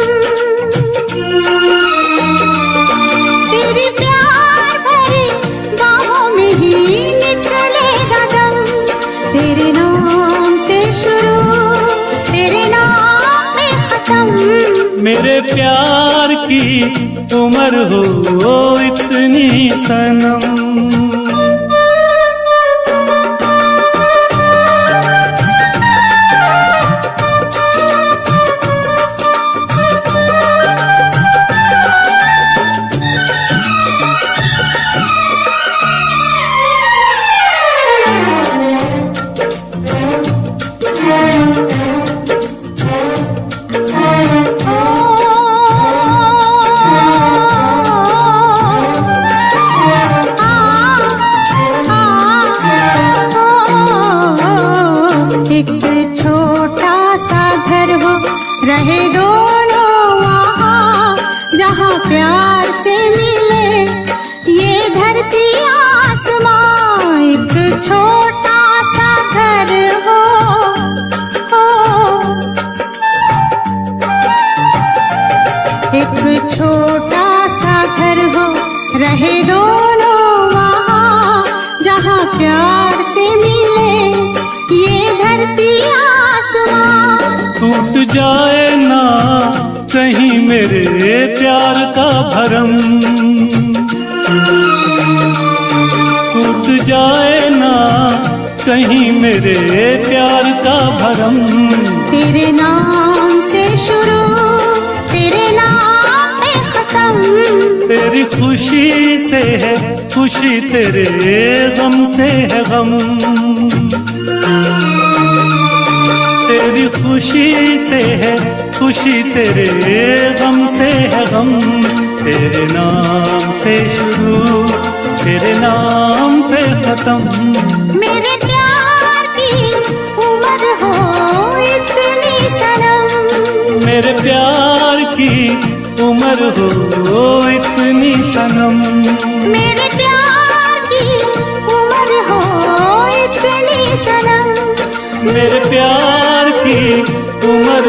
तेरे प्यार भरी बाहों में ही निकलेगा दम तेरे नाम से शुरू तेरे नाम में खत्म मेरे प्यार की उम्र हो इतनी सनम एक छोटा सा घर हो रहे दोनों वहाँ जहाँ प्यार से मिले ये धरती आसमां एक छोटा सा घर हो एक छोटा सा घर हो रहे दोनों वहाँ जहाँ प्यार से मिले ये धरती आसमां टूट जाए ना कहीं मेरे प्यार का भरम टूट जाए ना कहीं मेरे प्यार का भरम तेरे नाम से शुरू तेरे नाम पे खत्म तेरी खुशी से है खुशी, तेरे गम से है गम। तेरी खुशी से है खुशी, तेरे गम से है गम। तेरे नाम से शुरू, तेरे नाम पे खत्म। मेरे प्यार की उम्र हो इतनी सनम, मेरे प्यार की उम्र हो इतनी सनम। मेरे प्यार की उम्र हो इतनी सनम, मेरे प्यार की उम्र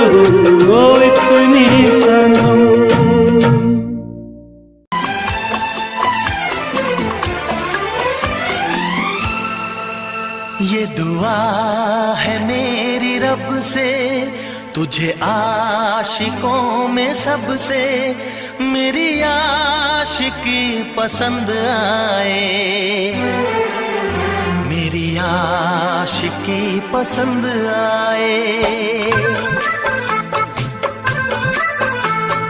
हो इतनी सनम। ये दुआ है मेरी रब से, तुझे आशिकों में सबसे मेरी आशिकी पसंद आए, मेरी आशिकी पसंद आए।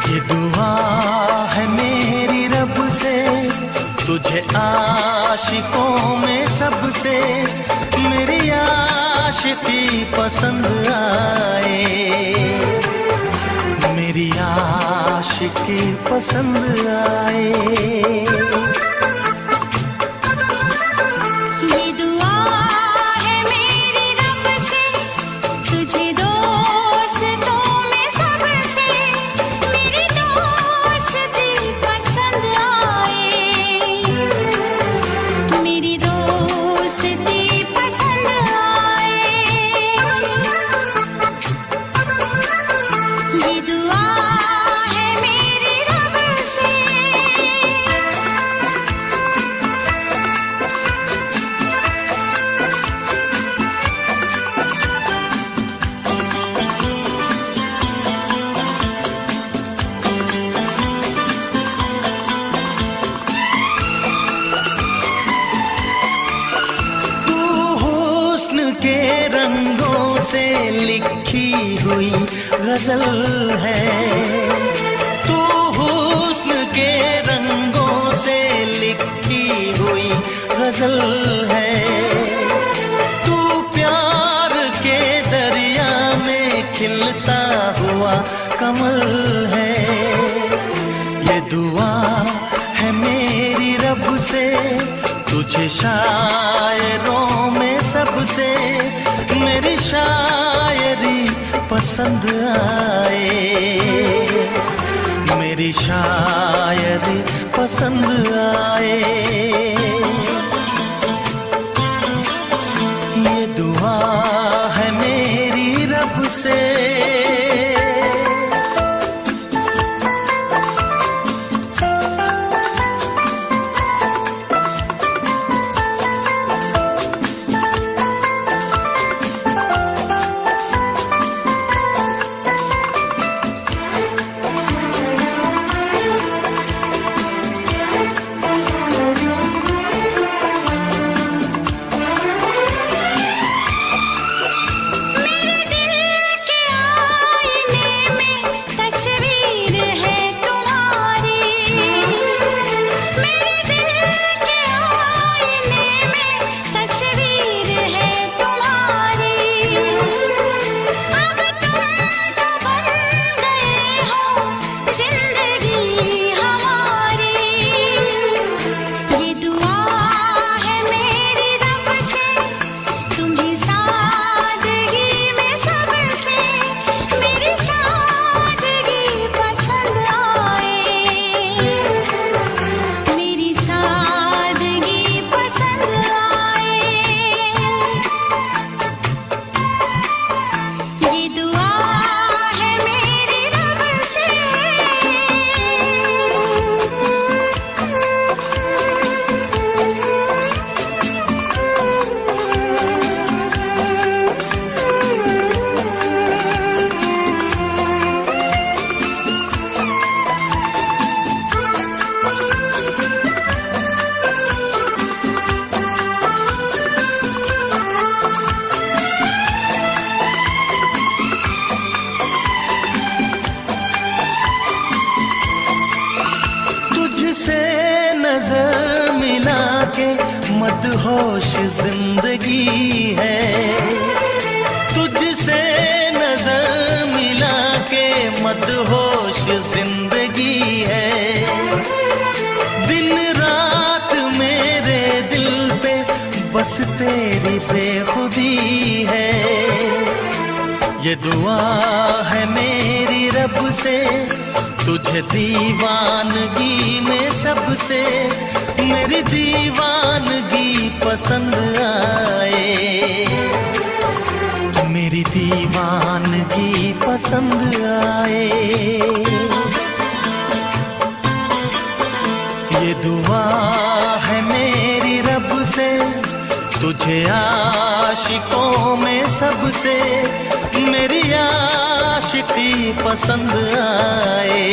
ये दुआ है मेरी रब से, तुझे आशिकों में सबसे मेरी आशिकी पसंद आए, मेरी आशिकी पसंद आए। ये दुआ है मेरी रब से, तुझे दोस्तों में सबसे मेरी दोस्ती पसंद आए, मेरी दोस्ती पसंद आए। ये दुआ है मेरी रब से। तू हुस्न के रंगों से लिखी हुई गजल है, तू हुस्न के रंगों से लिखी हुई गजल है। तू प्यार के दरिया में खिलता हुआ कमल है। ये दुआ है मेरी रब से, तुझे शायरों में सबसे मेरी शायरी पसंद आए, मेरी शायरी पसंद आए। ये दुआ है मेरी रब से। नजर मिला के मदहोश जिंदगी है, तुझसे नजर मिला के मदहोश जिंदगी है। दिन रात मेरे दिल पे बस तेरी बेखुदी है। ये दुआ है मेरी रब से, तुझे दीवानगी में सबसे मेरी दीवानगी पसंद आए, मेरी दीवानगी पसंद आए। ये दुआ है मेरी रब से, तुझे आशिकों में सबसे मेरी आशिकी पसंद आए,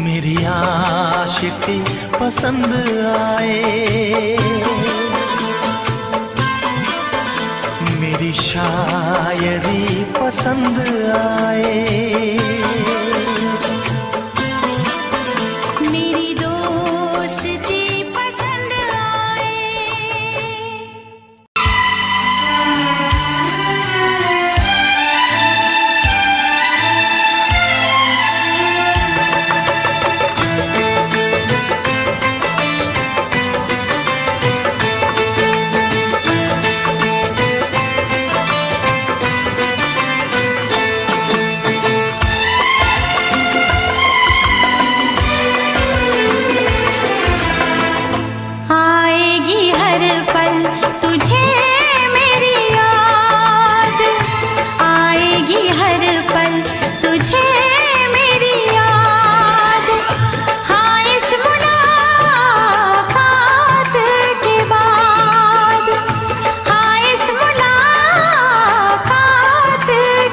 मेरी आशिकी पसंद आए। मेरी शायरी पसंद आए। मेरी दोस्ती पसंद आए। आएगी हर पल तुझे मेरी याद, आएगी हर पल तुझे मेरी याद। हाँ इस मुलाकात के बाद, हाँ इस मुलाकात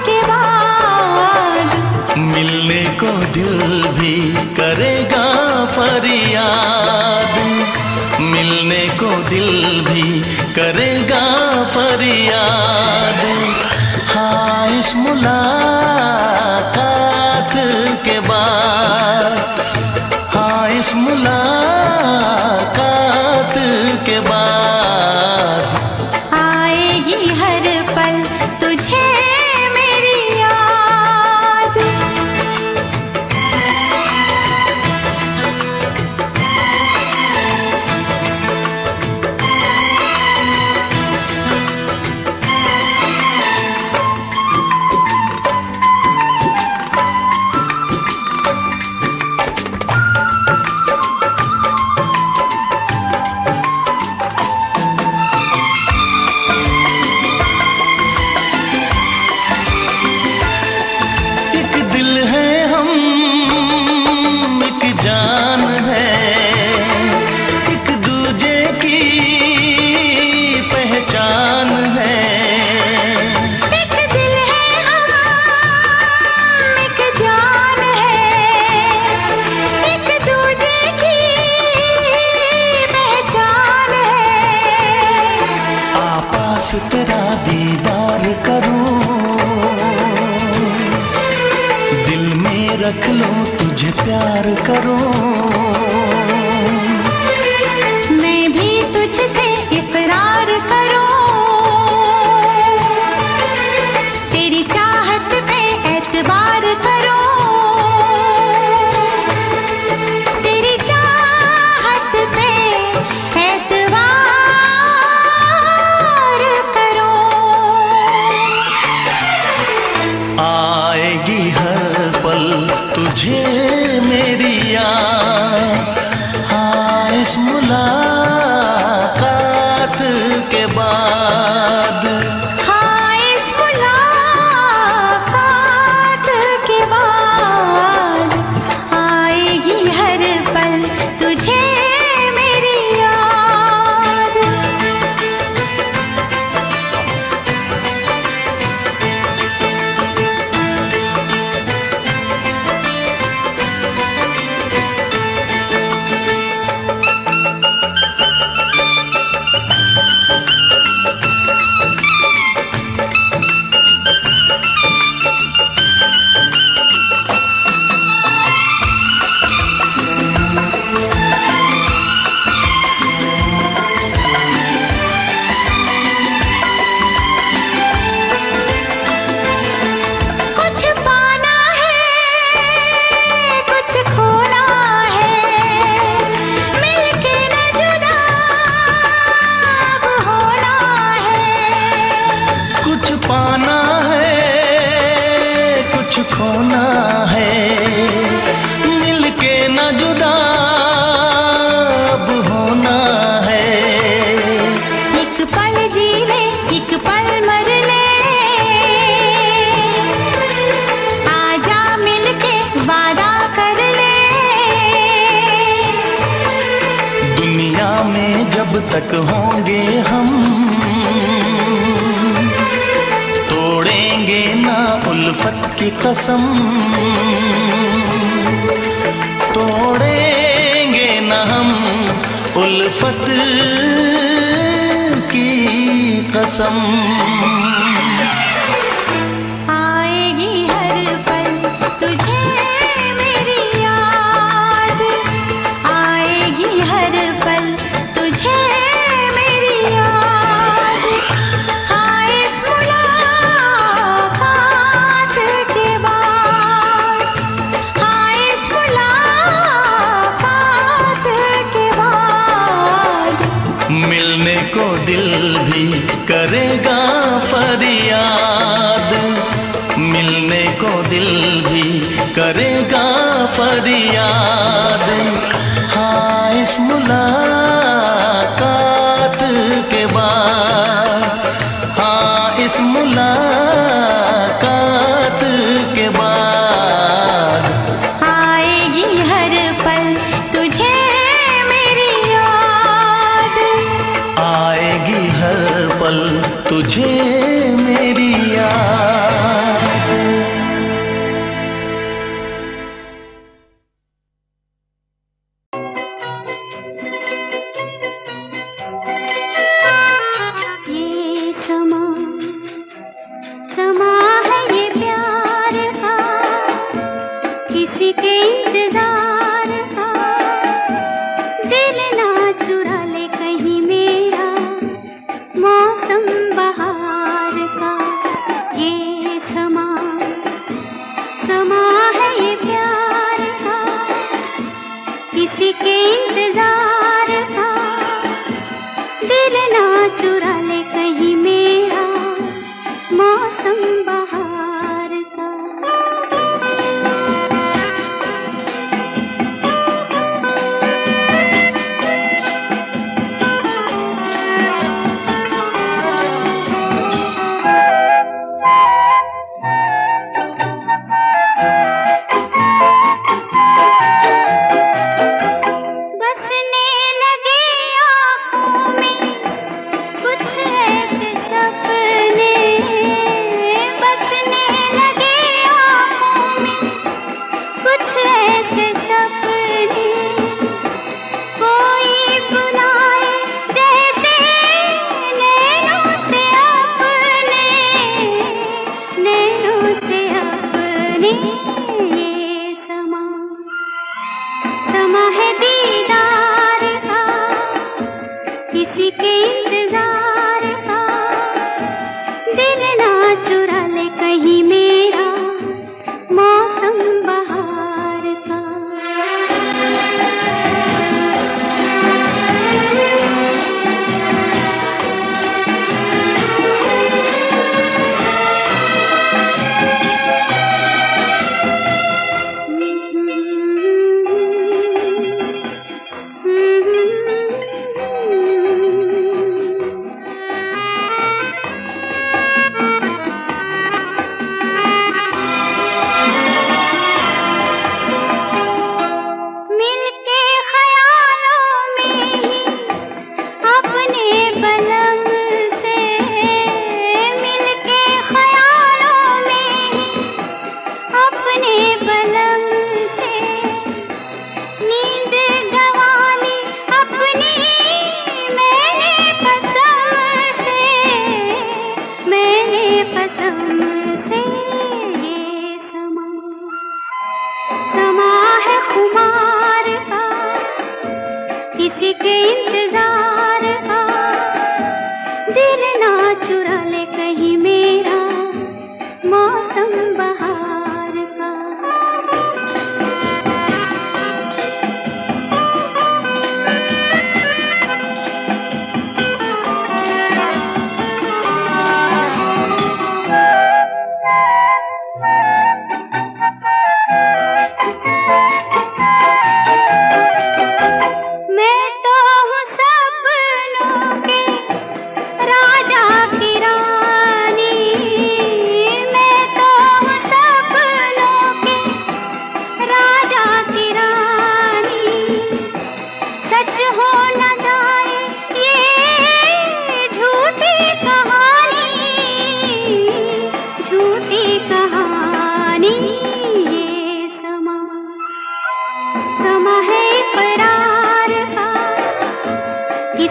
के बाद मिलने को दिल भी करेगा फरियाद, मिलने को दिल भी करेगा फरियाद। हाँ इस मुलाकात के बाद, हाँ इस मुलाकात के बाद आएगी हर पल तुझे मेरी याद। एक दिल है हम, एक जान है, एक दूजे की पहचान है। एक दिल है हम, एक जान है, एक दूजे की पहचान है। आपास तेरा दीदार करूं, दिल में रख लो तुझे प्यार करूं। मैं भी तुझसे इकरार करूं, तेरी चाहत पे एतबार करूं, तेरी चाहत पे एतबार करूं। आएगी हर पल तुझे मेरी याद, तक होंगे हम, तोड़ेंगे ना उल्फत की कसम, तोड़ेंगे ना हम उल्फत की कसम। आएगी हर पल तुझे मेरी याद, आएगी हर पल तुझे मेरी याद। हाँ इस मुलाकात के बाद, हाँ इस मुलाकात के बाद मिलने को दिल भी करेगा फरियाद, मिलने को दिल भी करेगा फरियाद। हाँ इस मुलाकात के बाद, हाँ इस मुलाकात के बाद आएगी हर पल तुझे मेरी याद, आएगी हर पल तुझे मेरी याद। ये समा समा है ये प्यार का, किसी के इंतजार का। दिल ना चुरा ले कहीं मेरा मौसम बहार का। ये समा समा है ये प्यार का, किसी के इंतजार का। दिल ना चुरा ले कहीं मेरा मौसम बहार का। बसने लगे आँखों में कुछ ऐसे सपने, बसने लगे आँखों में कुछ ऐसे सपने। कोई बुलाए जैसे नैनों से अपने, नैनों से अपने। ये समा समा है दीदार का, किसी के इंतजार का। दिल ना चुरा ले कहीं मेरा मौसम बहार का। मिलके ख्यालों में ही अपने बलम से, मिलके ख्यालों में ही अपने बलम से। नींद गंवाली अपनी मैंने कसम से, मैंने कसम से। ये समा समा है खुमार का, किसी के इंतजार का। दिल ना चुरा ले कहीं मेरा मौसम बहार का। मैं तो हूँ सब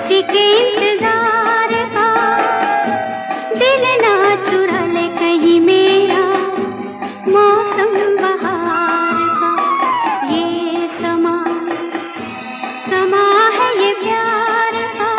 किसी के इंतजार का, दिल ना चुरा ले कहीं मेरा मौसम बहार का। ये समा समा है ये प्यार का।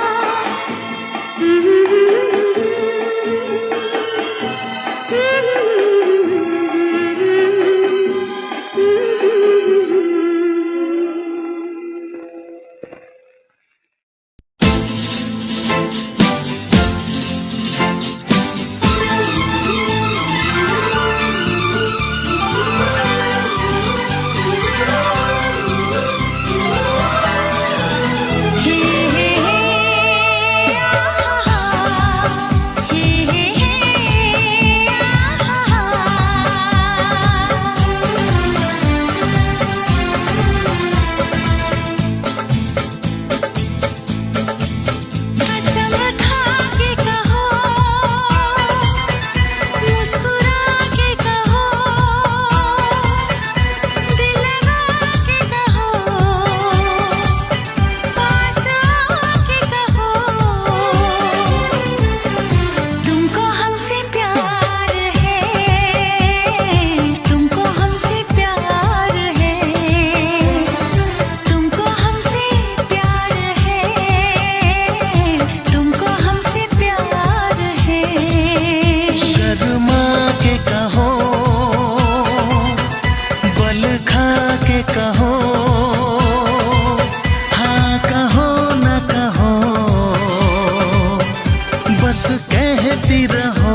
बस कहती रहो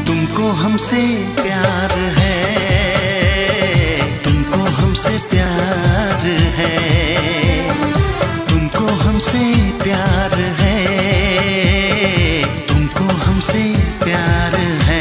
तुमको हमसे प्यार है, तुमको हमसे प्यार है, तुमको हमसे प्यार है, तुमको हमसे प्यार है।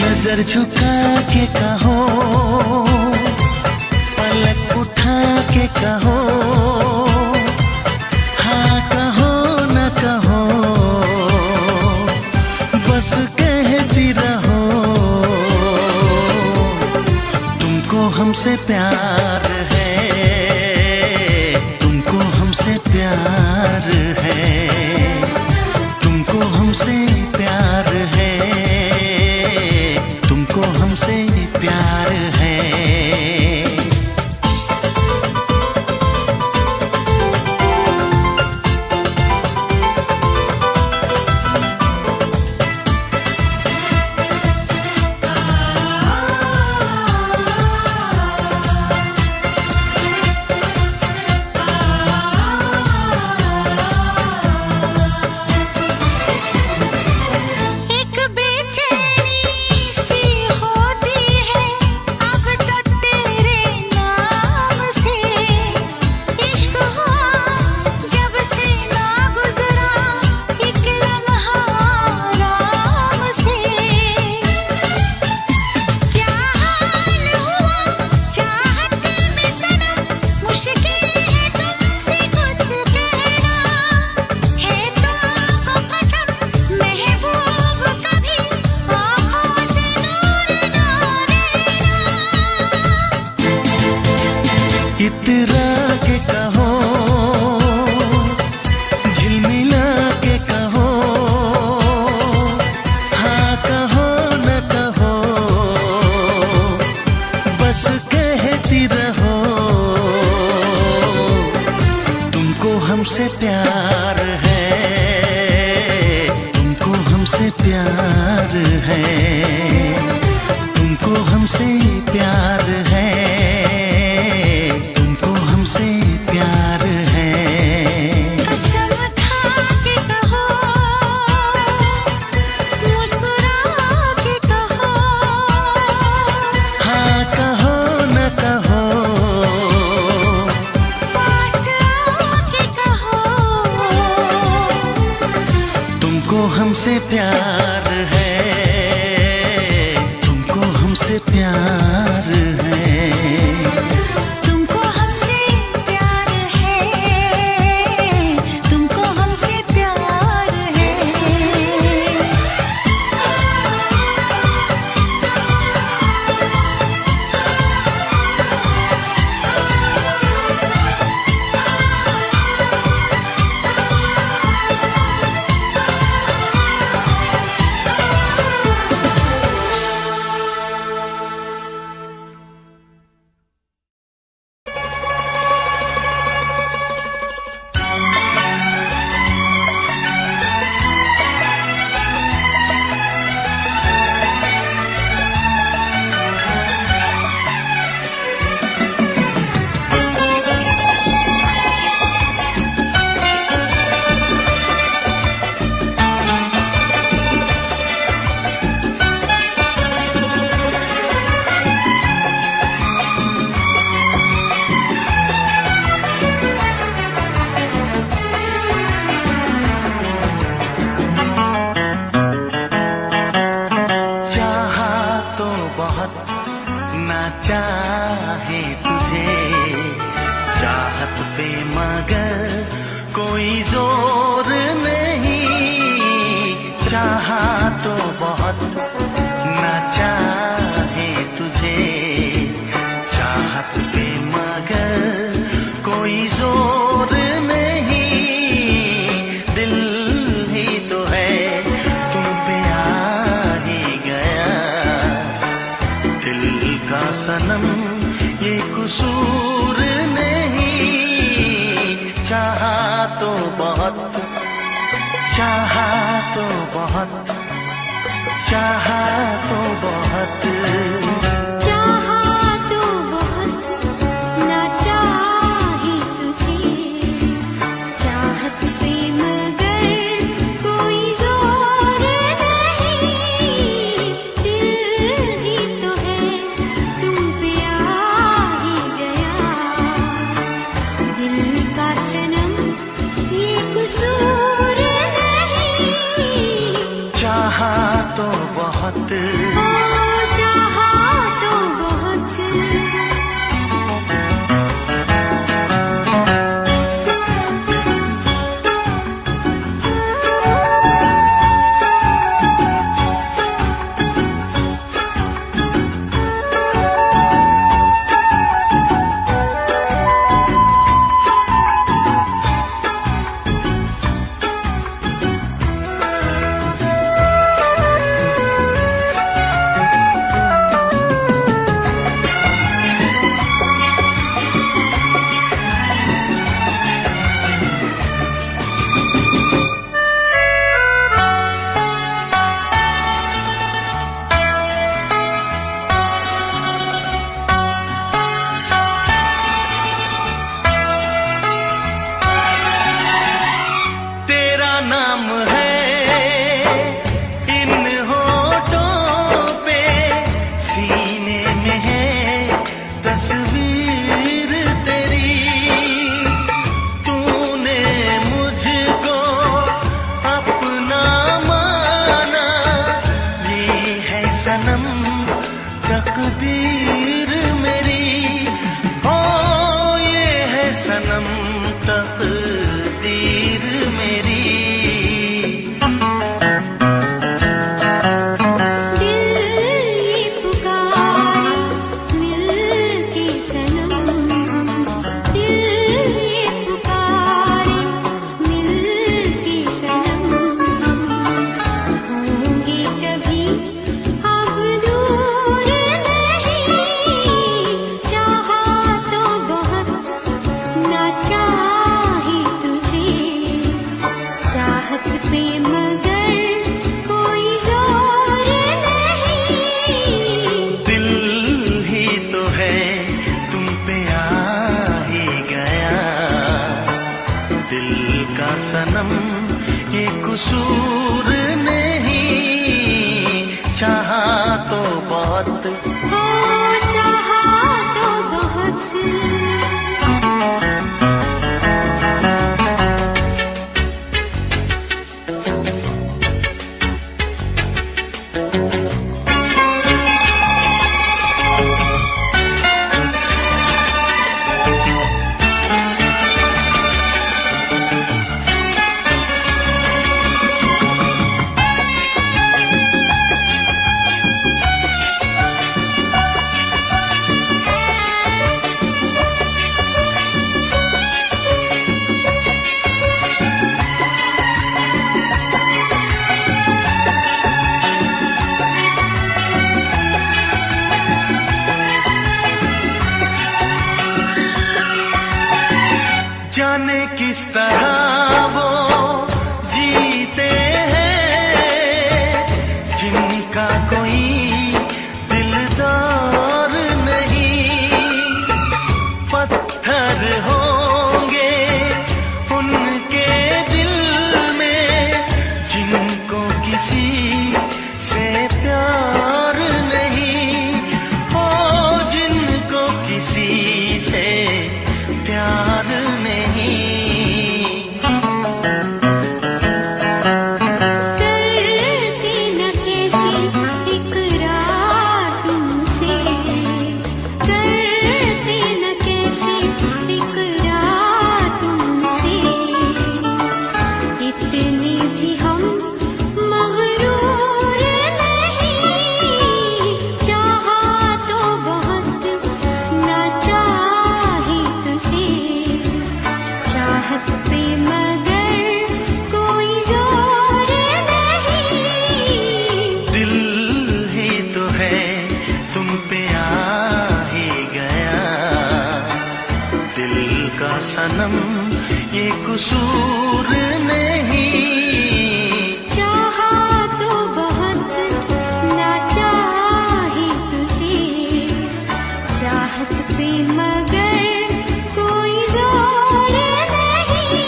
नजर झुका के कहो, पलक उठा के कहो, हाँ कहो न कहो, बस कहती रहो तुमको हमसे प्यार है, तुमको हमसे प्यार है, तुमको हमसे प्यार है, तुमको हमसे प्यार है। प्यार है, तुमको हमसे प्यार है, तुमको हमसे प्यार है। कसम खा के कहो, मुस्कुरा के कहो, हाँ कहो न कहो, पास आके कहो, तुमको हमसे प्यार है, तुमको हमसे प्यार है। तुमको हमसे प्यार है, तुमको हमसे प्यार है। ना चाहे तुझे चाहत पे मगर कोई जोर नहीं, चाहा तो बहुत ना चाहे तुझे चाहत पे मगर कोई जोर नहीं, दिल ही तो है तुम पे आ ही गया, दिल का सनम ये कसूर नहीं, चाहा तो बहुत, चाहा तो बहुत, चाहा तो बहुत, चाहा तो बहुत ना चाहे तुझे चाहत पे मगर कोई जोर नहीं, दिल ही तो है तुम पे आ ही गया, दिल का सनम ये कसूर नहीं, चाहा तो बहुत, चाहा तो बहुत। तेरा नाम है इन होठों पे, सीने में है तस्वीर तेरी, तूने मुझको अपना माना, ये है सनम तकदीर मेरी, ओ ये है सनम तकदीर मेरी। दिल ये पुकारे मिल के सनम, दिल ये पुकारे मिल के सनम, होंगे कभी अब दूर नहीं, ये कसूर नहीं, चाहा तो बहुत, हो चाहा तो बहुत। जाने किस तरह वो जीते हैं जिनका कोई दिलदार नहीं, पत्थर होंगे उनके दिल में जिनको किसी से प्यार नहीं, हो जिनको किसी से प्यार नहीं। करती न कैसी इकरार तुमसे, करती न कैसी इकरार तुमसे, इतनी भी हम मगरूर नहीं, चाहा तो बहुत ना चाही तुझे, चाहत पे मगर कोई जोर नहीं। दिल ही तो है तुम पे आ ही गया, दिल का सनम ये कसूर नहीं, चाहा तो बहुत ना चाही तुझे, चाहत पे मगर कोई जोर नहीं।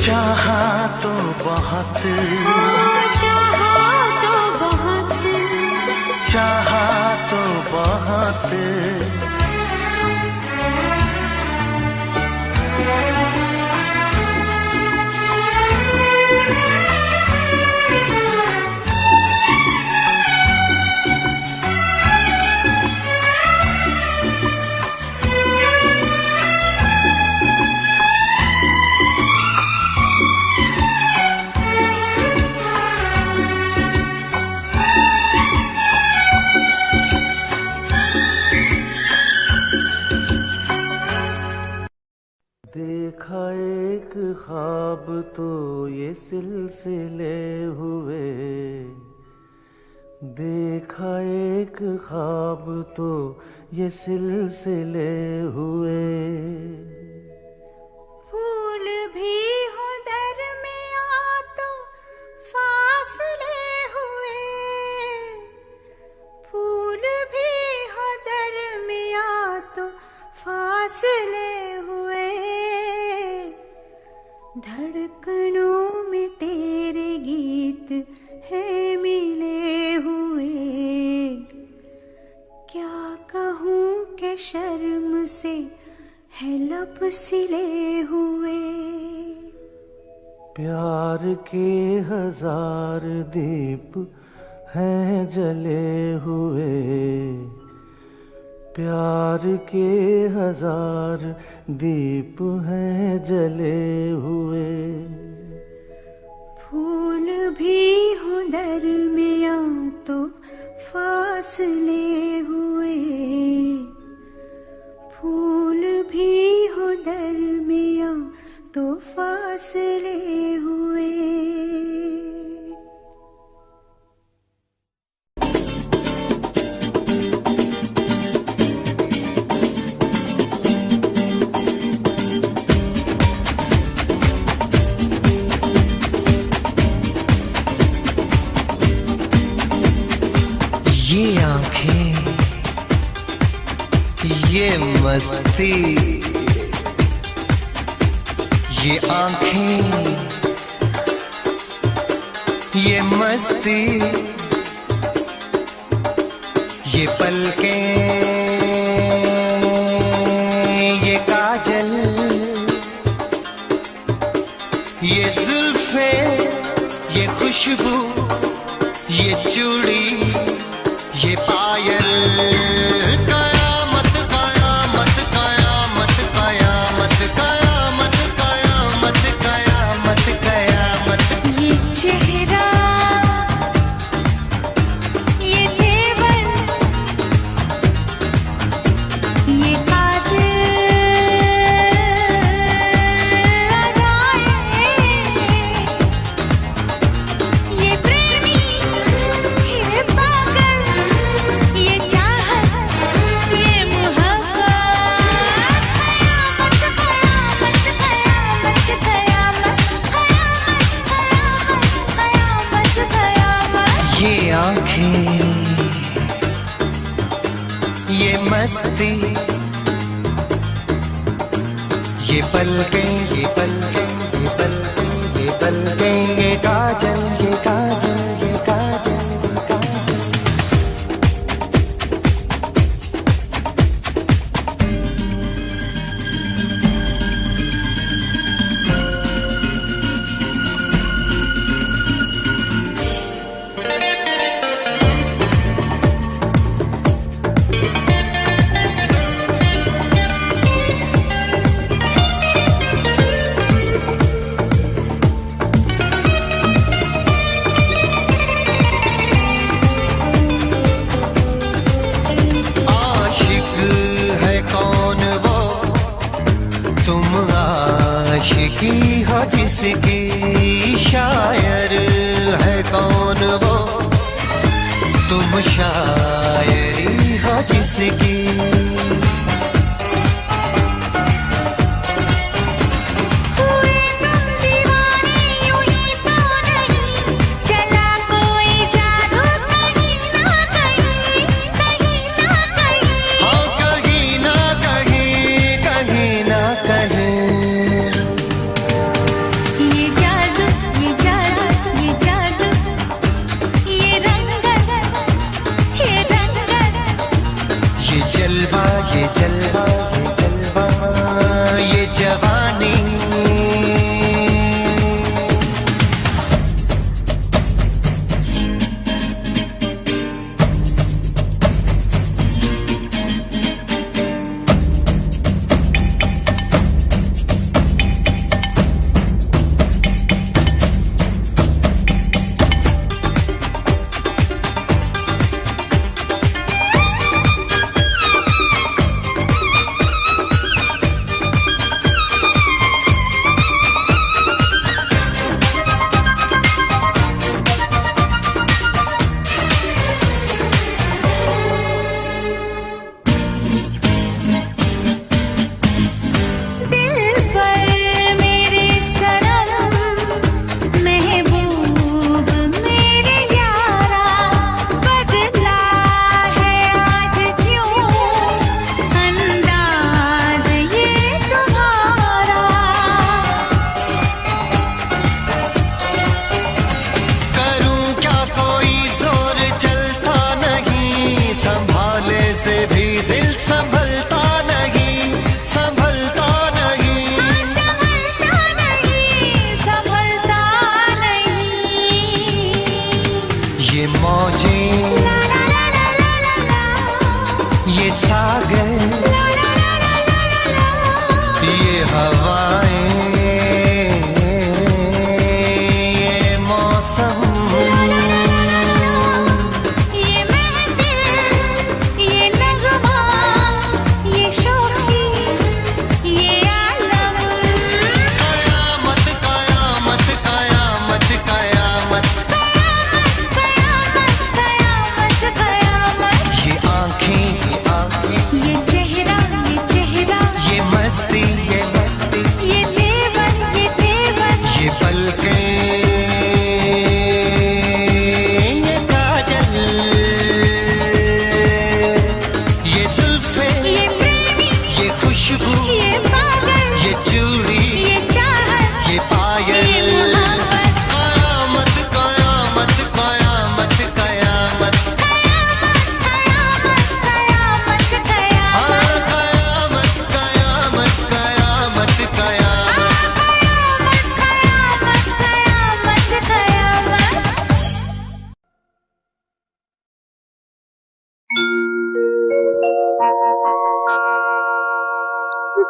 चाहा तो बहुत, हो चाहा तो बहुत। चाहा तो बहुत। देखा एक ख्वाब तो ये सिलसिले हुए, देखा एक ख्वाब तो ये सिलसिले हुए, फूल भी हो दरमिया तो फासले हुए, फूल भी हो दरमिया तो फासले हुए, धड़कनों में तेरे गीत है मिले हुए, क्या कहूँ कि शर्म से है लब सिले हुए। प्यार के हजार दीप हैं जले हुए, प्यार के हजार दीप हैं जले हुए, फूल भी हो दरमिया तो फासले हुए, फूल भी हो दरमिया तो फासले हुए। ये आंखें, ये मस्ती, ये आंखें, ये मस्ती, ये पलकें, ये काजल, ये जुल्फे, ये खुशबू, ये चूड़ी, ये पायल, कयामत कयामत कयामत कयामत कयामत कयामत कयामत कयामत। ये चेहरा, ये तेवर, ये कातिल अदाएं, ये प्रेमी, ये पागल, ये चाहत, ये मोहब्बत, कयामत कयामत कयामत कयामत कयामत कयामत। ये आंखें, ये मस्ती, ये पलकें, ये पलकें, ये पलकें, ये पलकें, ये काजल, ये काजल, ये काजल, ये काजल। आशिक है कौन वो, तुम आशिकी हो जिसकी, शायर है कौन वो, तुम शायरी हो जिसकी। हुए तुम दीवाने यूं ही तो नहीं, चला कोई जादू कहीं ना कहीं, कहीं ना कहीं। हाँ कहीं ना कहीं, कहीं ना कहीं। ये जादू, ये जादू, ये जादू, ये रंगत, ये रंगत, ये जलवा, ये जलवा, ये जलवा, ये जवानी। दिल पर मेरे सनम, महबूब मेरे यारा, बदला है आज क्यों अंदाज ये तुम्हारा। करूं क्या कोई जोर चलता नहीं, संभाले से भी दिल संभलता नहीं, संभलता नहीं। संभलता नहीं, संभलता नहीं। ये मौजें, ला ला ला ला ला ला ला, ये सागर, ला ला ला ला ला ला ला। ये हवाएं, ये मौसम, ये महफिल, ये नगमा, ये शौकी, ये आलम, कयामत कयामत कयामत कयामत। कयामत कयामत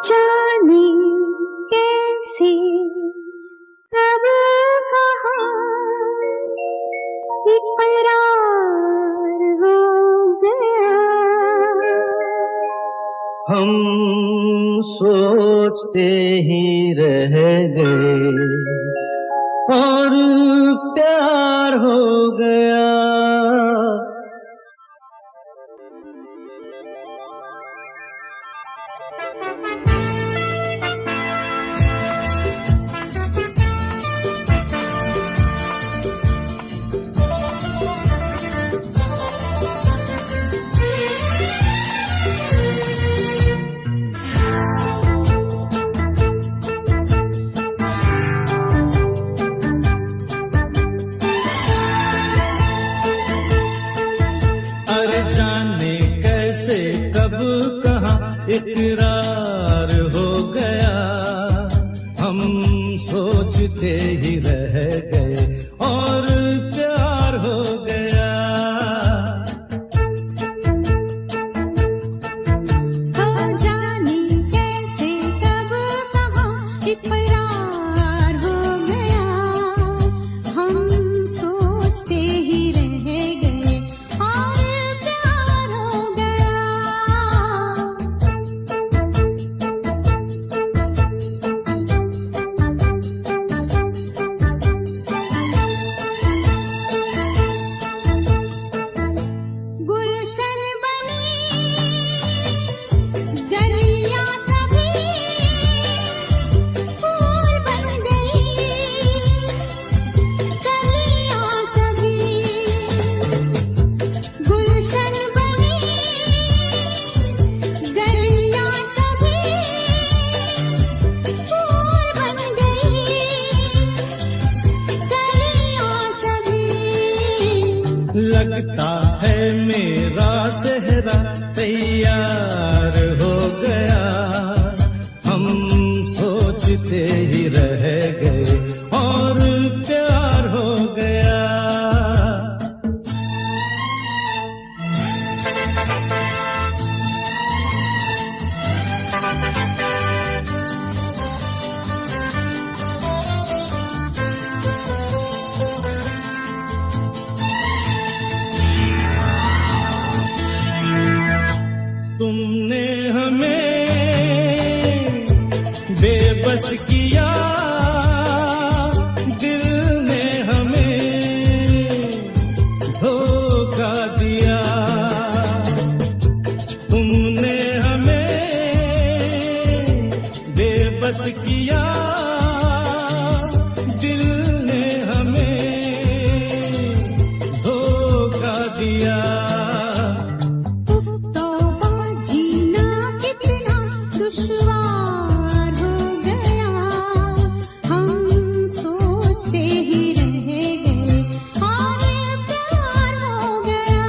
जाने कैसे कब कहाँ इकरार हो गया। हम सोचते ही रह गए और प्यार हो गया। जाने कैसे कब कहाँ इकरार हो गया। हम सोचते ही रह गए और प्यार हो गया। हो जाने कैसे कब कहाँ इकरार हो गया। हम सोचते ही रह गए और लगता है मेरा सेहरा तैयार हो गया। हम सोचते ही रह गए और प्यार हो गया। तुमने हमें बेबस किया, दिल ने हमें धोखा दिया। तुमने हमें बेबस किया, दिल ने हमें धोखा दिया। दुश्वार हो गया। हम सोचते ही रह गए और प्यार हो गया।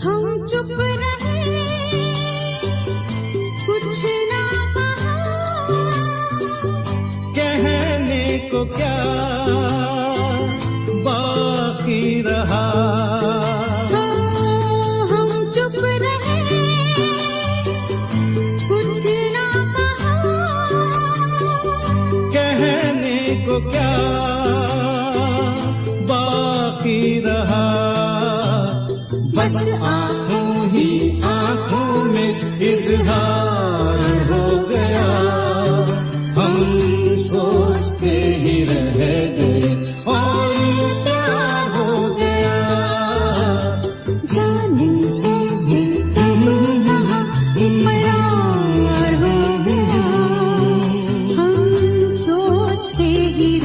हम चुप रहे, कुछ ना कहा। कहने को क्या बाकी रहा। हम चुप रहे, कुछ ना कहा। कहने को क्या बाकी रहा। बस आंखों ही आंखों में इजहार हो गया। हम सोचते ही रह गए और प्यार हो गया। से ही